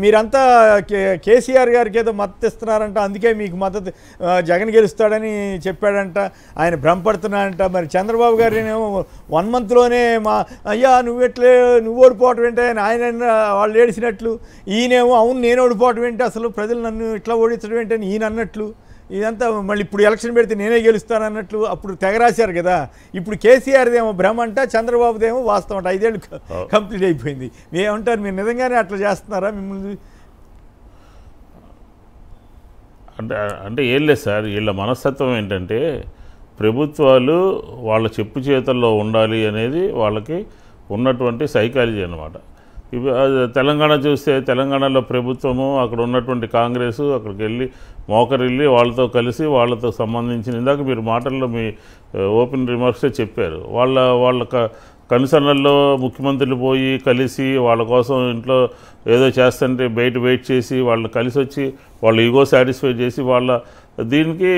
Speaker 1: మీరంతా కేసీఆర్ గారికి ఏదో మద్దతు ఇస్తున్నారంట, అందుకే మీకు మద్దతు జగన్ గెలుస్తాడని చెప్పాడంట, ఆయన భ్రమపడుతున్నాడంట. మరి చంద్రబాబు గారినేమో 1 monthలోనే అయ్యా నువ్వు ఓడిపోవటం ఏంటి ఆయన వాళ్ళు ఏడిసినట్లు, ఈయనేమో అవును నేను ఓడిపోవటం ఏంటి, అసలు ప్రజలు నన్ను ఇట్లా ఓడించడం ఏంటని ఈయన అన్నట్లు, ఇదంతా మళ్ళీ ఇప్పుడు ఎలక్షన్ పెడితే నేనే గెలుస్తాను అన్నట్లు అప్పుడు తెగరాశారు కదా. ఇప్పుడు కేసీఆర్దేమో భ్రమ అంట, చంద్రబాబుదేమో వాస్తవం అంట. 5 ఏళ్ళు కంప్లీట్ అయిపోయింది. ఏమంటారు? మీరు నిజంగానే అట్లా చేస్తున్నారా మిమ్మల్ని?
Speaker 4: అంటే ఏం లేదు సార్, వీళ్ళ మనస్తత్వం ఏంటంటే ప్రభుత్వాలు వాళ్ళ చెప్పు చేతల్లో ఉండాలి అనేది వాళ్ళకి ఉన్నటువంటి సైకాలజీ అన్నమాట. తెలంగాణ చూస్తే తెలంగాణలో ప్రభుత్వము అక్కడ ఉన్నటువంటి కాంగ్రెస్ అక్కడికి వెళ్ళి మోకరిల్లి వాళ్ళతో కలిసి వాళ్ళతో సంబంధించిన ఇందాక మీరు మాటల్లో మీ ఓపెన్ రిమార్క్సే చెప్పారు, వాళ్ళ కన్సర్నల్లో ముఖ్యమంత్రులు పోయి కలిసి వాళ్ళ కోసం ఇంట్లో ఏదో చేస్తుంటే బయట వెయిట్ చేసి వాళ్ళు కలిసి వచ్చి వాళ్ళ ఈగో సాటిస్ఫై చేసి వాళ్ళ దీనికి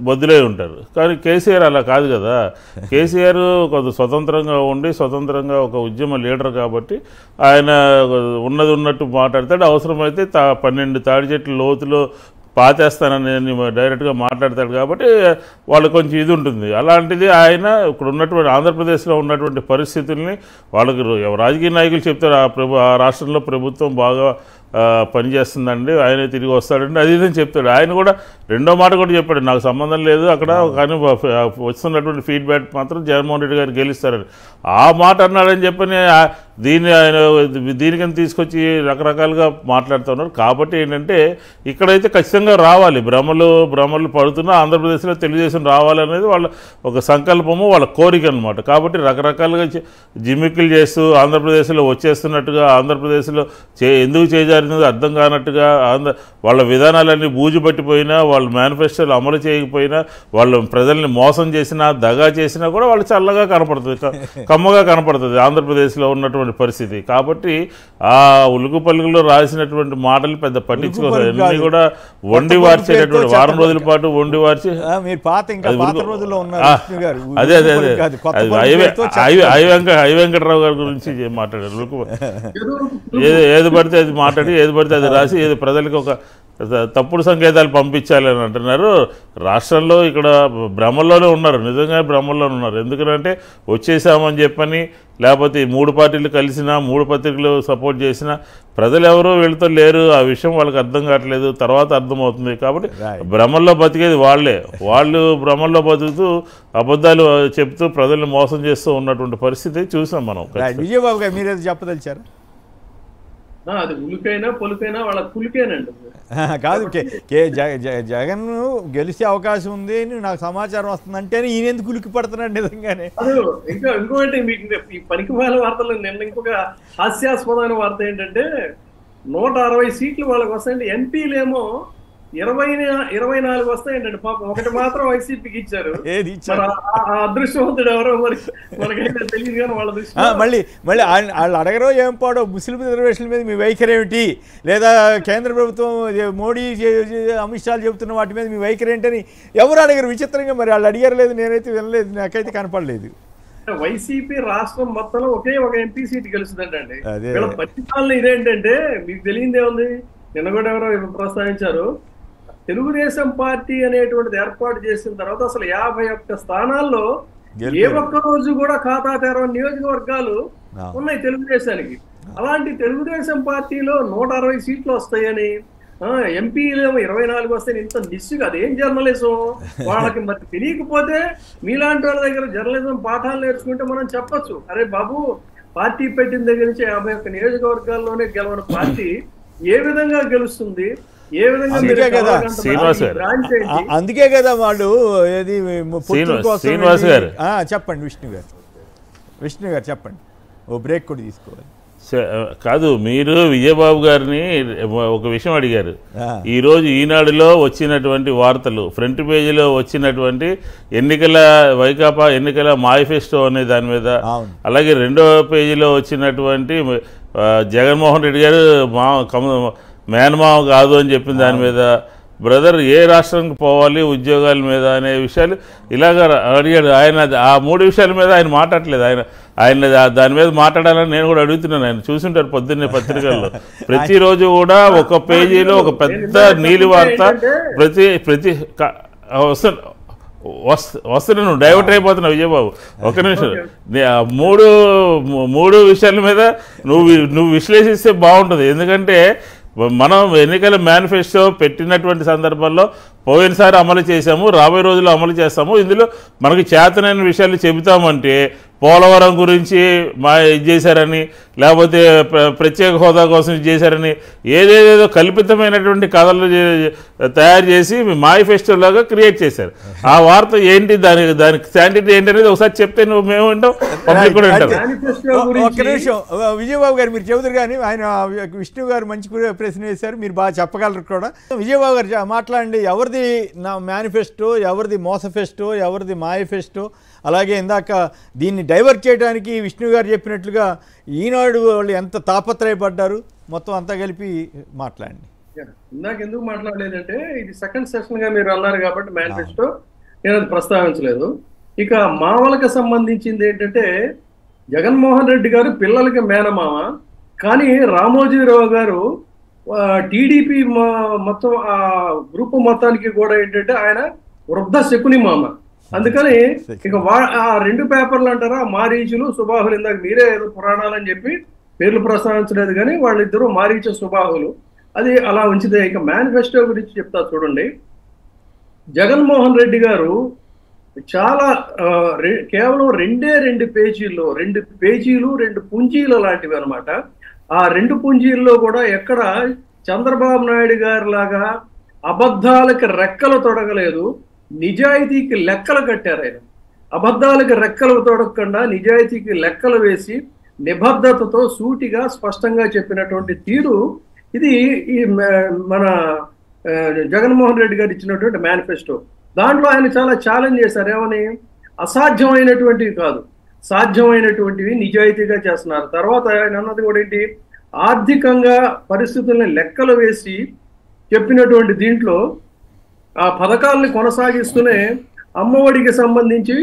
Speaker 4: బదులై ఉంటారు. కానీ కేసీఆర్ అలా కాదు కదా. కేసీఆర్ కొంత స్వతంత్రంగా ఉండి స్వతంత్రంగా ఒక ఉద్యమ లీడర్ కాబట్టి ఆయన ఉన్నట్టు మాట్లాడతాడు. అవసరమైతే 12 తాడి చెట్ల లోతులో పాతేస్తానని డైరెక్ట్గా మాట్లాడతాడు కాబట్టి వాళ్ళకు కొంచెం ఇది ఉంటుంది. అలాంటిది ఆయన ఇక్కడ ఉన్నటువంటి ఆంధ్రప్రదేశ్లో ఉన్నటువంటి పరిస్థితుల్ని వాళ్ళకి రాజకీయ నాయకులు చెప్తారు, ఆ రాష్ట్రంలో ప్రభుత్వం బాగా పనిచేస్తుందండి, ఆయనే తిరిగి వస్తాడండి, అది ఇదని చెప్తాడు. ఆయన కూడా రెండో మాట కూడా చెప్పాడు, నాకు సంబంధం లేదు అక్కడ, కానీ వస్తున్నటువంటి ఫీడ్బ్యాక్ మాత్రం జగన్మోహన్ రెడ్డి గారు గెలుస్తారని ఆ మాట అన్నాడని చెప్పని దీనికని తీసుకొచ్చి రకరకాలుగా మాట్లాడుతున్నారు. కాబట్టి ఏంటంటే ఇక్కడైతే ఖచ్చితంగా రావాలి, భ్రమలు పడుతున్నా ఆంధ్రప్రదేశ్లో తెలుగుదేశం రావాలనేది వాళ్ళ ఒక సంకల్పము, వాళ్ళ కోరిక అనమాట. కాబట్టి రకరకాలుగా జిమ్మిక్కులు చేస్తూ ఆంధ్రప్రదేశ్లో వచ్చేస్తున్నట్టుగా, ఆంధ్రప్రదేశ్లో ఎందుకు చేజారినదో అర్థం కానట్టుగా, వాళ్ళ విధానాలన్నీ బూజు పట్టిపోయినా, వాళ్ళ మేనిఫెస్టోలు అమలు చేయకపోయినా, వాళ్ళు ప్రజల్ని మోసం చేసినా దగా చేసినా కూడా వాళ్ళు చల్లగా కనపడుతుంది, కమ్మగా కనపడుతుంది ఆంధ్రప్రదేశ్లో ఉన్నటువంటి పరిస్థితి. కాబట్టి ఆ ఉలుగు పలుగులో రాసినటువంటి మాటలు పెద్ద పట్టించుకోవాలి, అన్నీ కూడా వండి వార్చేటటువంటి వారం రోజుల పాటు వండి వార్చి అదే ఐ వెంకటరావు గారి గురించి మాట్లాడారు. ఏది పడితే అది మాట్లాడి ఏది పడితే అది రాసి ఏది ప్రజలకు ఒక తప్పుడు సంకేతాలు పంపించాలి అని అంటున్నారు. రాష్ట్రంలో ఇక్కడ భ్రమల్లోనే ఉన్నారు, నిజంగా భ్రమల్లోనే ఉన్నారు. ఎందుకంటే వచ్చేసామని చెప్పని, లేకపోతే 3 పార్టీలు కలిసినా 3 పత్రికలు సపోర్ట్ చేసినా ప్రజలు ఎవరో వెళుతూ లేరు, ఆ విషయం వాళ్ళకి అర్థం కావట్లేదు, తర్వాత అర్థమవుతుంది. కాబట్టి భ్రమల్లో బతికేది వాళ్ళు భ్రమల్లో బతుకుతూ అబద్ధాలు చెప్తూ ప్రజల్ని మోసం చేస్తూ ఉన్నటువంటి పరిస్థితి చూసాం మనం.
Speaker 1: విజయబాబు గారు మీరేదో చెప్పదలిచారా?
Speaker 7: అది ఉలికైనా పొలికైనా వాళ్ళ కులికేనండి.
Speaker 1: కాదు, జగన్ గెలిచే అవకాశం ఉంది అని నాకు సమాచారం వస్తుందంటేనే ఈయన ఎందుకు ఉలికి పడుతున్నాడు నిజంగానే.
Speaker 7: ఇంకోటి మీకు ఈ పనికిమాల వార్తలు నిన్న ఇంకొక హాస్యాస్పదమైన వార్త ఏంటంటే 160 సీట్లు వాళ్ళకి వస్తాయంటే ఎంపీలేమో 24 వస్తాయంటండి. పాపం ఒకటి మాత్రం వైసీపీకి ఇచ్చారు. అదృష్టవంతుడు ఎవరో మరి మనకైతే తెలియదు కానీ వాళ్ళ దృష్టి
Speaker 1: మళ్ళీ వాళ్ళు అడగరో ఏం పాడో ముస్లిం రిజర్వేషన్ల మీద మీ వైఖరి ఏమిటి, లేదా కేంద్ర ప్రభుత్వం మోడీ అమిత్ షా చెబుతున్న వాటి మీద మీ వైఖరి ఏంటని ఎవరు అడగరు. విచిత్రంగా మరి వాళ్ళు అడిగారు లేదు, నేనైతే వినలేదు, నాకైతే కనపడలేదు.
Speaker 7: వైసీపీ రాష్ట్రం మొత్తంలో ఒకే ఒక ఎంపీ సీట్ గెలుస్తుందంటండి. వీళ్ళ పరిపాలన ఇదేంటంటే మీకు తెలియదే ఉంది. నిన్న కూడా ఎవరో ప్రస్తావించారు, తెలుగుదేశం పార్టీ అనేటువంటిది ఏర్పాటు చేసిన తర్వాత అసలు 51 స్థానాల్లో ఏ ఒక్క రోజు కూడా ఖాతా తెరవని నియోజకవర్గాలు ఉన్నాయి తెలుగుదేశానికి. అలాంటి తెలుగుదేశం పార్టీలో 160 సీట్లు వస్తాయని, ఎంపీలేమో 24 వస్తాయని ఇంత నిస్సుగా అదేం జర్నలిజం వాళ్ళకి మరి తెలియకపోతే మీలాంటి వాళ్ళ దగ్గర జర్నలిజం పాఠాలు నేర్చుకుంటే మనం చెప్పచ్చు, అరే బాబు పార్టీ పెట్టిన దగ్గర నుంచి 51 నియోజకవర్గాల్లోనే గెలవని పార్టీ ఏ విధంగా గెలుస్తుంది, ఏ విధంగా.
Speaker 1: అందుకే కదా వాళ్ళు ఏది
Speaker 4: శ్రీనివాస్ గారు
Speaker 1: చెప్పండి, విష్ణు గారు చెప్పండి, ఓ బ్రేక్ కూడా తీసుకోవాలి.
Speaker 4: కాదు, మీరు విజయబాబు గారిని ఒక విషయం అడిగారు. ఈరోజు ఈనాడులో వచ్చినటువంటి వార్తలు, ఫ్రంట్ పేజీలో వచ్చినటువంటి వైకాపా ఎన్నికల మేనిఫెస్టో అనే దాని మీద, అలాగే రెండవ పేజీలో వచ్చినటువంటి జగన్మోహన్ రెడ్డి గారు మేనమావ కాదు అని చెప్పిన దాని మీద, బ్రదర్ ఏ రాష్ట్రానికి పోవాలి ఉద్యోగాల మీద అనే విషయాలు ఇలాగ అడిగాడు. ఆయన ఆ 3 విషయాల మీద ఆయన మాట్లాడలేదు. ఆయన దాని మీద మాట్లాడాలని నేను కూడా అడుగుతున్నాను. ఆయన చూసుంటారు పొద్దున్నే పత్రికల్లో ప్రతిరోజు కూడా ఒక పేజీలో ఒక పెద్ద నీలి వార్త ప్రతి వస్తున్నాను. డైవర్ట్ అయిపోతున్నావు విజయబాబు, ఒక నిమిషం. 3 విషయాల మీద నువ్వు విశ్లేషిస్తే బాగుంటుంది. ఎందుకంటే మనం ఎన్నికల మేనిఫెస్టో పెట్టినటువంటి సందర్భంలో పోయినసారి అమలు చేశాము, రాబోయే రోజుల్లో అమలు చేస్తాము. ఇందులో మనకి చేతనైన విషయాలు చెబుతామంటే పోలవరం గురించి ఇది చేశారని, లేకపోతే ప్రత్యేక హోదా కోసం ఇది చేశారని ఏదేదో కల్పితమైనటువంటి కథలు తయారు చేసి మేనిఫెస్టోలాగా క్రియేట్ చేశారు. ఆ వార్త ఏంటి, దానికి శాంటిటీ ఏంటి అనేది ఒకసారి చెప్తే మేము వింటాం, పబ్లిక్ కూడా వింటాం.
Speaker 1: ఒక్క నిమిషం విజయబాబు గారు మీరు చెబుతారు కానీ ఆయన విష్ణు గారు మంచి ప్రశ్న వేశారు, మీరు బాగా చెప్పగలరు కూడా. విజయబాబు గారు మాట్లాడండి, ఎవరిది నా మేనిఫెస్టో, ఎవరిది మోసఫెస్టో, ఎవరిది మేనిఫెస్టో, అలాగే ఇందాక దీన్ని డైవర్ట్ చేయడానికి విష్ణు గారు చెప్పినట్లుగా ఈనాడు వాళ్ళు ఎంత తాపత్రయపడ్డారు, మొత్తం అంతా కలిపి మాట్లాడండి.
Speaker 7: ఇందాక ఎందుకు మాట్లాడలేదంటే ఇది సెకండ్ సెషన్ గా మీరు అన్నారు కాబట్టి మేనిఫెస్టో నేను అది ప్రస్తావించలేదు. ఇక మామలకు సంబంధించింది ఏంటంటే జగన్మోహన్ రెడ్డి గారు పిల్లలకి మేనమామ, కానీ రామోజీరావు గారు టీడీపీ మొత్తం ఆ గ్రూప్ మొత్తానికి కూడా ఏంటంటే ఆయన వృద్ధ శకుని మామ. అందుకని ఇక ఆ 2 పేపర్లు అంటారా, మారీచులు సుబాహులు, ఇందాక మీరే ఏదో పురాణాలని చెప్పి పేర్లు ప్రస్తావించలేదు కానీ వాళ్ళిద్దరూ మారీచ సుబాహులు, అది అలా ఉంచితే. ఇక మేనిఫెస్టో గురించి చెప్తా చూడండి. జగన్మోహన్ రెడ్డి గారు చాలా కేవలం 2 పేజీల్లో 2 పేజీలు 2 పుంజీలు లాంటివి అనమాట. ఆ 2 పుంజీల్లో కూడా ఎక్కడ చంద్రబాబు నాయుడు గారి లాగా అబద్ధాలకు రెక్కలు తొడగలేదు, నిజాయితీకి లెక్కలు కట్టారు. ఆయన అబద్ధాలకు రెక్కలు తొడగకుండా నిజాయితీకి లెక్కలు వేసి నిబద్ధతతో సూటిగా స్పష్టంగా చెప్పినటువంటి తీరు ఇది ఈ మన జగన్మోహన్ రెడ్డి గారు ఇచ్చినటువంటి మేనిఫెస్టో. దాంట్లో ఆయన చాలా ఛాలెంజ్ చేశారు, ఏమని అసాధ్యమైనటువంటివి కాదు, సాధ్యమైనటువంటివి నిజాయితీగా చేస్తున్నారు. తర్వాత ఆయన అన్నది కూడా ఏంటి, ఆర్థికంగా పరిస్థితుల్ని లెక్కలు వేసి చెప్పినటువంటి దీంట్లో ఆ పథకాలని కొనసాగిస్తూనే అమ్మఒడికి సంబంధించి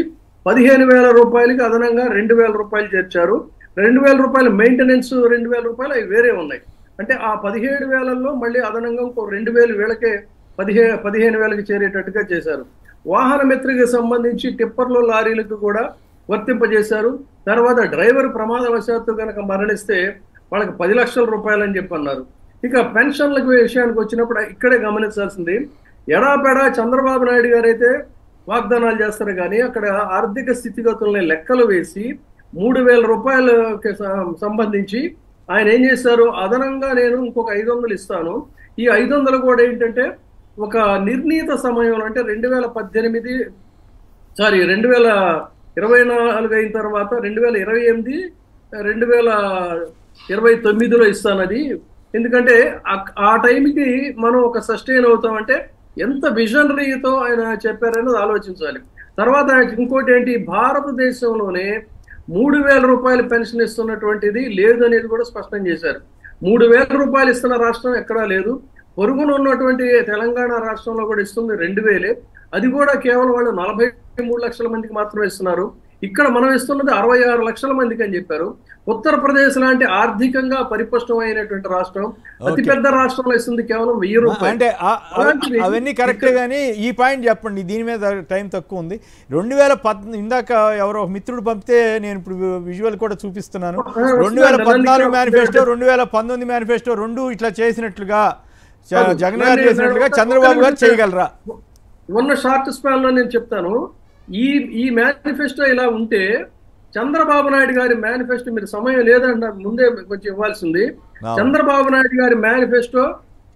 Speaker 7: 15,000 రూపాయలకి అదనంగా 2,000 రూపాయలు చేర్చారు. 2,000 రూపాయలు మెయింటెనెన్స్, 2,000 రూపాయలు అవి వేరే ఉన్నాయి. అంటే ఆ 17,000లో మళ్ళీ అదనంగా ఇంకో 2,000 వీళ్ళకే 15,000కి చేరేటట్టుగా చేశారు. వాహన మిత్రకి సంబంధించి టిప్పర్లు లారీలకు కూడా వర్తింపజేశారు. తర్వాత డ్రైవర్ ప్రమాదవశాత్తు కనుక మరణిస్తే వాళ్ళకి 10 లక్షల రూపాయలు అని చెప్పి అన్నారు. ఇక పెన్షన్లకు విషయానికి వచ్చినప్పుడు ఇక్కడే గమనించాల్సింది, ఎడాపెడా చంద్రబాబు నాయుడు గారు అయితే వాగ్దానాలు చేస్తారు కానీ అక్కడ ఆర్థిక స్థితిగతుల్ని లెక్కలు వేసి 3,000 రూపాయలకి సంబంధించి ఆయన ఏం చేశారు, అదనంగా నేను ఇంకొక 500 ఇస్తాను. ఈ 500 కూడా ఏంటంటే ఒక నిర్ణీత సమయంలో అంటే 2024 అయిన తర్వాత 2028, 2029లో ఇస్తానది. ఎందుకంటే ఆ టైంకి మనం ఒక సస్టైన్ అవుతామంటే ఎంత విజనరీతో ఆయన చెప్పారనేది ఆలోచించాలి. తర్వాత ఇంకోటి ఏంటి, భారతదేశంలోనే 3,000 రూపాయలు పెన్షన్ ఇస్తున్నటువంటిది లేదు అనేది కూడా స్పష్టం చేశారు. 3,000 రూపాయలు ఇస్తున్న రాష్ట్రం ఎక్కడా లేదు. పొరుగున ఉన్నటువంటి తెలంగాణ రాష్ట్రంలో కూడా ఇస్తుంది 2,000. అది కూడా కేవలం వాళ్ళు 43 లక్షల మందికి మాత్రమే ఇస్తున్నారు. ఇక్కడ మనం ఇస్తున్నది 66 లక్షల మందికి అని చెప్పారు. ఉత్తరప్రదేశ్ లాంటి ఆర్థికంగా పరిపుష్టమైనటువంటి రాష్ట్రం, అతిపెద్ద రాష్ట్రంలో ఇస్తుంది కేవలం 1000 రూపాయలు.
Speaker 1: అంటే అవన్నీ కరెక్టే, కానీ ఈ పాయింట్ చెప్పండి, దీని మీద టైం తక్కువ ఉంది. 2010 ఇందాక ఎవరో మిత్రుడు పంపితే నేను ఇప్పుడు విజువల్ కూడా చూపిస్తున్నాను. 2014 మేనిఫెస్టో, 2019 మేనిఫెస్టో రెండు ఇట్లా చేసినట్లుగా జగన్ గారు చేసినట్లుగా చంద్రబాబు గారు చేయగలరా?
Speaker 7: ఉన్న షార్ట్ స్పాన్ లో నేను చెప్తాను. ఈ మేనిఫెస్టో ఇలా ఉంటే చంద్రబాబు నాయుడు గారి మేనిఫెస్టో, మీరు సమయం లేదంటే ముందే కొంచెం ఇవ్వాల్సింది. చంద్రబాబు నాయుడు గారి మేనిఫెస్టో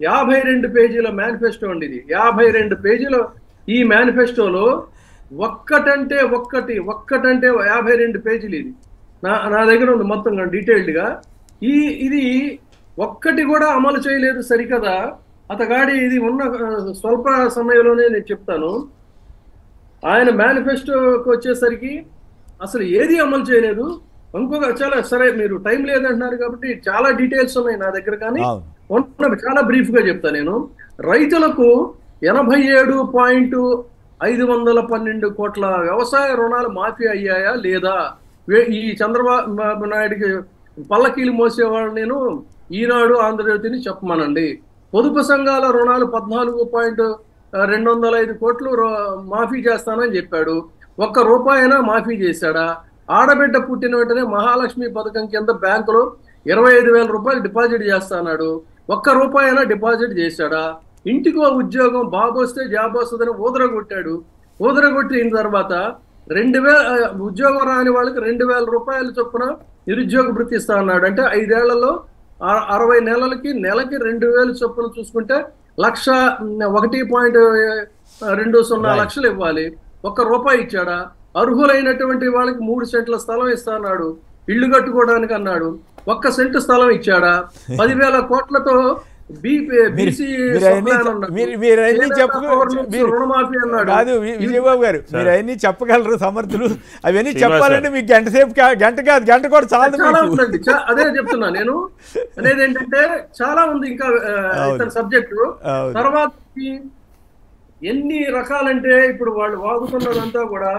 Speaker 7: 52 పేజీల మేనిఫెస్టో అండి. ఇది 52 పేజీల ఈ మేనిఫెస్టోలో ఒక్కటంటే 52 పేజీలు. ఇది నా దగ్గర ఉంది మొత్తం డీటెయిల్డ్ గా. ఇది ఒక్కటి కూడా అమలు చేయలేదు సరికదా అతగాడి. ఇది ఉన్న స్వల్ప సమయంలోనే నేను చెప్తాను. ఆయన మేనిఫెస్టోకి వచ్చేసరికి అసలు ఏది అమలు చేయలేదు. ఇంకొక చాలా సరే, మీరు టైం లేదంటున్నారు కాబట్టి చాలా డీటెయిల్స్ ఉన్నాయి నా దగ్గర, కానీ చాలా బ్రీఫ్ గా చెప్తా నేను. రైతులకు 87.512 కోట్ల వ్యవసాయ రుణాలు మాఫీ అయ్యాయా లేదా? ఈ చంద్రబాబు నాయుడికి పల్లకీలు మోసేవాడు నేను ఈనాడు ఆంధ్రజ్యోతిని చెప్పమనండి. పొదుపు సంఘాల రుణాలు 14.205 కోట్లు మాఫీ చేస్తానని చెప్పాడు. ఒక్క రూపాయైనా మాఫీ చేశాడా? ఆడబిడ్డ పుట్టిన వెంటనే మహాలక్ష్మి పథకం కింద బ్యాంకులో 25,000 రూపాయలు డిపాజిట్ చేస్తాడు. ఒక్క రూపాయైనా డిపాజిట్ చేశాడా? ఇంటికో ఉద్యోగం, బాబు వస్తే జాబ్ వస్తుందని ఊదరగొట్టాడు. ఊదరగొట్టిన తర్వాత 2,000 ఉద్యోగం రాని వాళ్ళకి 2,000 రూపాయల చొప్పున నిరుద్యోగ భృతి ఇస్తా అన్నాడు. అంటే 5 ఏళ్లలో 60 నెలలకి నెలకి 2,000 చొప్పున చూసుకుంటే 1.20 లక్షలు ఇవ్వాలి. ఒక్క రూపాయి ఇచ్చాడా? అర్హులైనటువంటి వాళ్ళకి 3 సెంట్ల స్థలం ఇస్తా అన్నాడు, ఇల్లు కట్టుకోవడానికి అన్నాడు. 1 సెంటు స్థలం ఇచ్చాడా? 10,000 కోట్లతో
Speaker 1: రుణమాఫీ అన్నాడు. కాదు విజయబాబు గారు, మీరు అవన్నీ చెప్పగలరు సమర్థులు. అవన్నీ చెప్పాలంటే మీకు గంట కూడా చాలు.
Speaker 7: అదే చెప్తున్నా నేను. అనేది ఏంటంటే చాలా ఉంది ఇంకా సబ్జెక్టు. తర్వాత ఎన్ని రకాలంటే ఇప్పుడు వాళ్ళు వాగుతున్నదంతా కూడా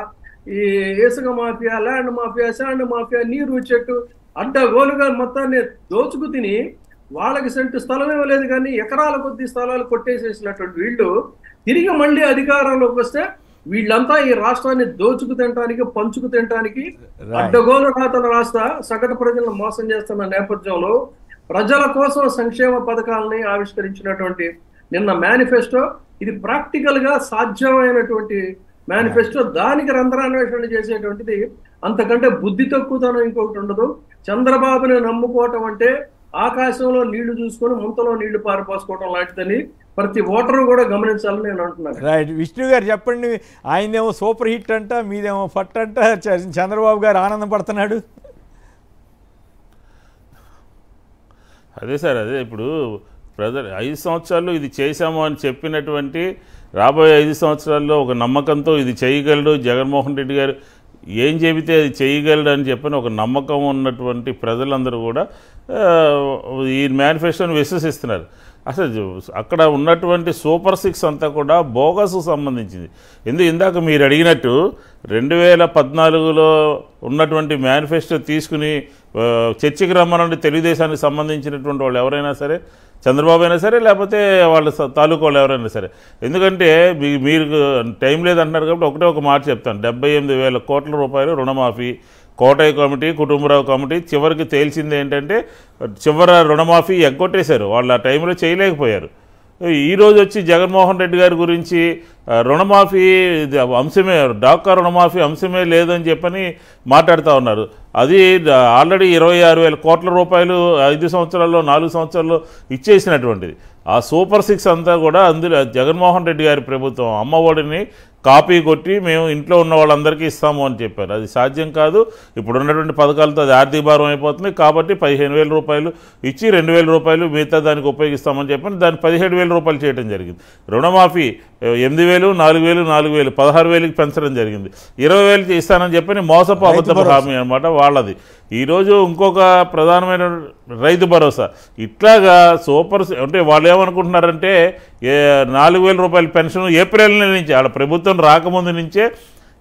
Speaker 7: ఈ ఇసుక mafia, land mafia, sand mafia, నీరు చెట్టు అడ్డగోలుగా మొత్తాన్ని దోచుకు తిని వాళ్ళకి సెంటు స్థలం ఇవ్వలేదు, కానీ ఎకరాల కొద్ది స్థలాలు కొట్టేసేసినటువంటి వీళ్ళు తిరిగి మళ్ళీ అధికారంలోకి వస్తే వీళ్ళంతా ఈ రాష్ట్రాన్ని దోచుకు తినడానికి, పంచుకు తినడానికి అడ్డగోలు రాతన రాస్తా సగటు ప్రజలను మోసం చేస్తున్న నేపథ్యంలో ప్రజల కోసం సంక్షేమ పథకాలని ఆవిష్కరించినటువంటి నిన్న మేనిఫెస్టో ఇది ప్రాక్టికల్ గా సాధ్యమైనటువంటి మేనిఫెస్టో. దానికి రంధ్రాన్వేషణ చేసేటువంటిది అంతకంటే బుద్ధి తక్కువతనం ఇంకొకటి ఉండదు. చంద్రబాబుని నమ్ముకోవటం అంటే ఆకాశంలో నీళ్లు చూసుకొని ముంతలో నీళ్లు పారిపోసుకోవడం లాంటిదని ప్రతి ఓటరు కూడా గమనించాలని నేను అంటున్నాను.
Speaker 1: రైట్. విష్ణు గారు చెప్పండి, ఆయనేమో సూపర్ హిట్ అంట, మీదేమో ఫట్ అంట, చంద్రబాబు గారు ఆనందం పడుతున్నాడు.
Speaker 4: అదే సార్, అదే ఇప్పుడు ప్రజలు 5 సంవత్సరాలు ఇది చేశాము అని చెప్పినటువంటి రాబోయే 5 సంవత్సరాల్లో ఒక నమ్మకంతో ఇది చేయగలడు జగన్మోహన్ రెడ్డి గారు, ఏం చెబితే అది చేయగలడు అని చెప్పని ఒక నమ్మకం ఉన్నటువంటి ప్రజలందరూ కూడా ఈ మేనిఫెస్టోని విశ్వసిస్తున్నారు. అసలు అక్కడ ఉన్నటువంటి సూపర్ 6 అంతా కూడా బోగస్కు సంబంధించింది. ఇందాక మీరు అడిగినట్టు 2014లో ఉన్నటువంటి మేనిఫెస్టో తీసుకుని చర్చకి రమ్మనండి తెలుగుదేశానికి సంబంధించినటువంటి వాళ్ళు ఎవరైనా సరే, చంద్రబాబు అయినా సరే, లేకపోతే వాళ్ళ తాలూకా వాళ్ళు ఎవరైనా సరే. ఎందుకంటే మీరు టైం లేదంటున్నారు కాబట్టి ఒకటే ఒక మాట చెప్తాను. 78,000 కోట్ల రూపాయలు రుణమాఫీ, కోటయ్య కమిటీ, కుటుంబరావు కమిటీ చివరికి తేల్చింది ఏంటంటే చివర రుణమాఫీ ఎగ్గొట్టేశారు. వాళ్ళు ఆ టైంలో చేయలేకపోయారు. ఈరోజు వచ్చి జగన్మోహన్ రెడ్డి గారి గురించి రుణమాఫీ అంశమే, డాక్కా రుణమాఫీ అంశమే లేదని చెప్పని మాట్లాడుతూ ఉన్నారు. అది ఆల్రెడీ 26,000 కోట్ల రూపాయలు 5 సంవత్సరాల్లో 4 సంవత్సరాల్లో ఇచ్చేసినటువంటిది. ఆ సూపర్ 6 అంతా కూడా అందులో జగన్మోహన్ రెడ్డి గారి ప్రభుత్వం అమ్మఒడిని కాపీ కొట్టి మేము ఇంట్లో ఉన్న వాళ్ళందరికీ ఇస్తాము అని చెప్పారు. అది సాధ్యం కాదు. ఇప్పుడు ఉన్నటువంటి పథకాలతో అది ఆర్థిక భారం అయిపోతుంది. కాబట్టి 15,000 రూపాయలు ఇచ్చి 2,000 రూపాయలు మిగతా దానికి ఉపయోగిస్తామని చెప్పి దాన్ని 17,000 రూపాయలు చేయడం జరిగింది. రుణమాఫీ 8,000, 4,000, 4,000 16,000కి పెంచడం జరిగింది. 20,000 ఇస్తానని చెప్పని మోసపు అబద్ధపు హామీ అనమాట వాళ్ళది. ఈరోజు ఇంకొక ప్రధానమైన రైతు భరోసా. ఇట్లాగా సూపర్ అంటే వాళ్ళు ఏమనుకుంటున్నారంటే 4,000 రూపాయల పెన్షన్ ఏప్రిల్ నెల నుంచి వాళ్ళ ప్రభుత్వం రాకముందు నుంచే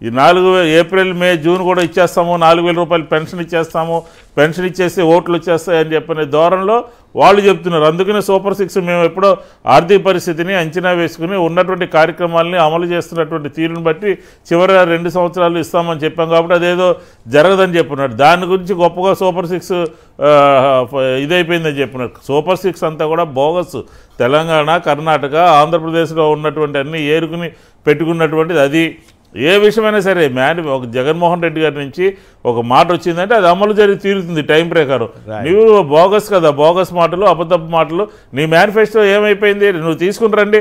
Speaker 4: ఈ 4,000 ఏప్రిల్, మే, జూన్ కూడా ఇచ్చేస్తాము, 4,000 రూపాయలు పెన్షన్ ఇచ్చేస్తాము, పెన్షన్ ఇచ్చేస్తే ఓట్లు వచ్చేస్తాయి అని చెప్పిన ధోరణిలో వాళ్ళు చెప్తున్నారు. అందుకనే సూపర్ 6 మేము ఎప్పుడో ఆర్థిక పరిస్థితిని అంచనా వేసుకుని ఉన్నటువంటి కార్యక్రమాలని అమలు చేస్తున్నటువంటి తీరుని బట్టి చివరి 2 సంవత్సరాలు ఇస్తామని చెప్పాం. కాబట్టి అదేదో జరగదని చెప్పినాడు. దాని గురించి గొప్పగా సూపర్ 6 ఇదైపోయిందని చెప్పినారు. సూపర్ 6 అంతా కూడా బోగస్. తెలంగాణ, కర్ణాటక, ఆంధ్రప్రదేశ్లో ఉన్నటువంటి అన్ని ఏరుకుని పెట్టుకున్నటువంటిది. అది ఏ విషయమైనా సరే ఒక జగన్మోహన్ రెడ్డి గారి నుంచి ఒక మాట వచ్చిందంటే అది అమలు జరిగి తీరుతుంది టైం ప్రకారం. నువ్వు బోగస్ కదా, బోగస్ మాటలు, అబద్ధపు మాటలు. నీ మేనిఫెస్టో ఏమైపోయింది? నువ్వు తీసుకుని రండి.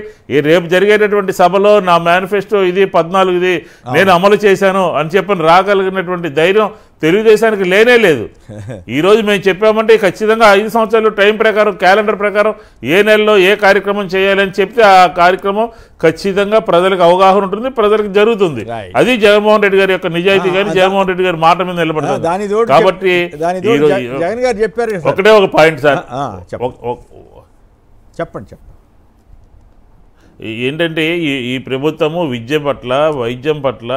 Speaker 4: రేపు జరిగేటటువంటి సభలో నా మేనిఫెస్టో ఇది 14 నేను అమలు చేశాను అని చెప్పని రాగలిగినటువంటి ధైర్యం తెలుగుదేశానికి లేనే లేదు. ఈరోజు మేము చెప్పామంటే ఖచ్చితంగా 5 సంవత్సరాలు టైం ప్రకారం, క్యాలెండర్ ప్రకారం ఏ నెలలో ఏ కార్యక్రమం చేయాలని చెప్తే ఆ కార్యక్రమం ఖచ్చితంగా ప్రజలకు అవగాహన ఉంటుంది, ప్రజలకు జరుగుతుంది. అది జగన్మోహన్ రెడ్డి గారి యొక్క నిజాయితీ కానీ జగన్మోహన్ రెడ్డి గారి మాట మీద నిలబడుతుంది. కాబట్టి
Speaker 1: జగన్ గారు చెప్పారు
Speaker 4: ఒకటే ఒక పాయింట్ సార్,
Speaker 1: చెప్పండి.
Speaker 4: ఏంటంటే ఈ ప్రభుత్వము విద్య పట్ల, వైద్యం పట్ల,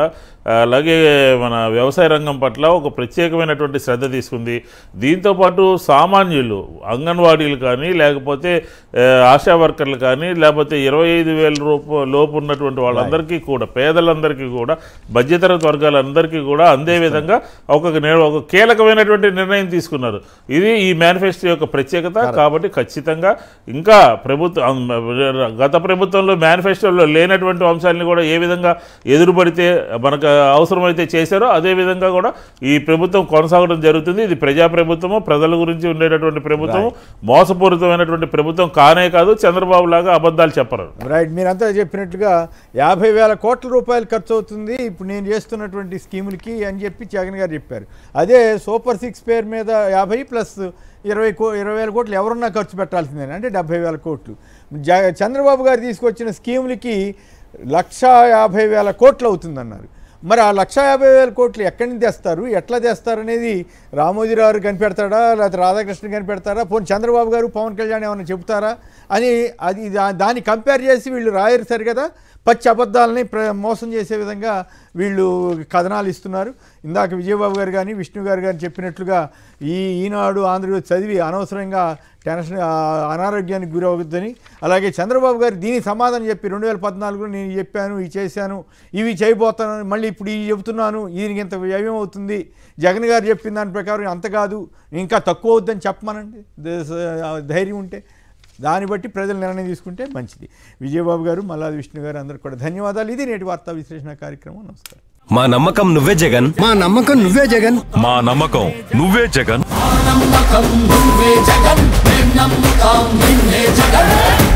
Speaker 4: అలాగే మన వ్యవసాయ రంగం పట్ల ఒక ప్రత్యేకమైనటువంటి శ్రద్ధ తీసుకుంది. దీంతోపాటు సామాన్యులు, అంగన్వాడీలు కానీ, లేకపోతే ఆశా వర్కర్లు కానీ, లేకపోతే 25,000 లోపు ఉన్నటువంటి వాళ్ళందరికీ కూడా, పేదలందరికీ కూడా, మధ్యతరగతి వర్గాలందరికీ కూడా అందే విధంగా ఒక కీలకమైనటువంటి నిర్ణయం తీసుకున్నారు. ఇది ఈ మేనిఫెస్టో యొక్క ప్రత్యేకత. కాబట్టి ఖచ్చితంగా ఇంకా గత ప్రభుత్వంలో మేనిఫెస్టోలో లేనటువంటి అంశాలని కూడా ఏ విధంగా ఎదురుపడితే మనకు అవసరమైతే చేశారో అదే విధంగా కూడా ఈ ప్రభుత్వం కొనసాగడం జరుగుతుంది. ఇది ప్రజా ప్రభుత్వము, ప్రజల గురించి ఉండేటటువంటి ప్రభుత్వం, మోసపూరితమైనటువంటి ప్రభుత్వం కానే కాదు. చంద్రబాబు లాగా అబద్ధాలు చెప్పరు.
Speaker 1: రైట్, మీరంతా చెప్పినట్లుగా 50,000 కోట్ల రూపాయలు ఖర్చు అవుతుంది ఇప్పుడు నేను చేస్తున్నటువంటి స్కీములకి అని చెప్పి జగన్ గారు చెప్పారు. అదే సూపర్ 6 పేరు మీద 50 ప్లస్ 20,000 కోట్లు ఎవరున్నా ఖర్చు పెట్టాల్సిందే, అంటే 70,000 కోట్లు. చంద్రబాబు గారు తీసుకొచ్చిన స్కీములకి 150,000 కోట్లు అవుతుందన్నారు. మరి ఆ 150,000 కోట్లు ఎక్కడి నుంచి తెస్తారు, ఎట్లా తెస్తారు అనేది రామోజీరావు కనిపెడతాడా, లేకపోతే రాధాకృష్ణ కనిపెడతారా, పోనీ చంద్రబాబు గారు, పవన్ కళ్యాణ్ ఏమైనా చెబుతారా అని అది దాన్ని కంపేర్ చేసి వీళ్ళు రాయరు సరి కదా. పచ్చి అబద్ధాలని మోసం చేసే విధంగా వీళ్ళు కథనాలు ఇస్తున్నారు. ఇందాక విజయబాబు గారు కానీ విష్ణు గారు కానీ చెప్పినట్లుగా ఈనాడు, ఆంధ్రజ్యోతి చదివి అనవసరంగా టెన్షన్, అనారోగ్యానికి గురవుద్దని. అలాగే చంద్రబాబు గారు దీనికి సమాధానం చెప్పి 2014లో నేను చెప్పాను, ఇవి చేశాను, ఇవి చేయబోతాను, మళ్ళీ ఇప్పుడు ఇవి చెబుతున్నాను, దీనికి ఇంత వ్యయం అవుతుంది, జగన్ గారు చెప్పిన దాని ప్రకారం అంత కాదు, ఇంకా తక్కువ అవుద్దని చెప్పమనండి ధైర్యం ఉంటే. దాన్ని బట్టి ప్రజలు నిర్ణయం తీసుకుంటే మంచిది. విజయబాబు గారు, మల్లాది విష్ణు గారు అందరికీ కూడా ధన్యవాదాలు. ఇది నేటి వార్తా విశ్లేషణ కార్యక్రమం. నమస్కారం.
Speaker 8: మా నమ్మకం నువ్వే జగన్,
Speaker 9: మా నమ్మకం నువ్వే జగన్,
Speaker 8: మా నమ్మకం నువ్వే జగన్.
Speaker 10: నమ్మకం నువ్వే జగన్, నమ్మకం నిన్నే జగన్.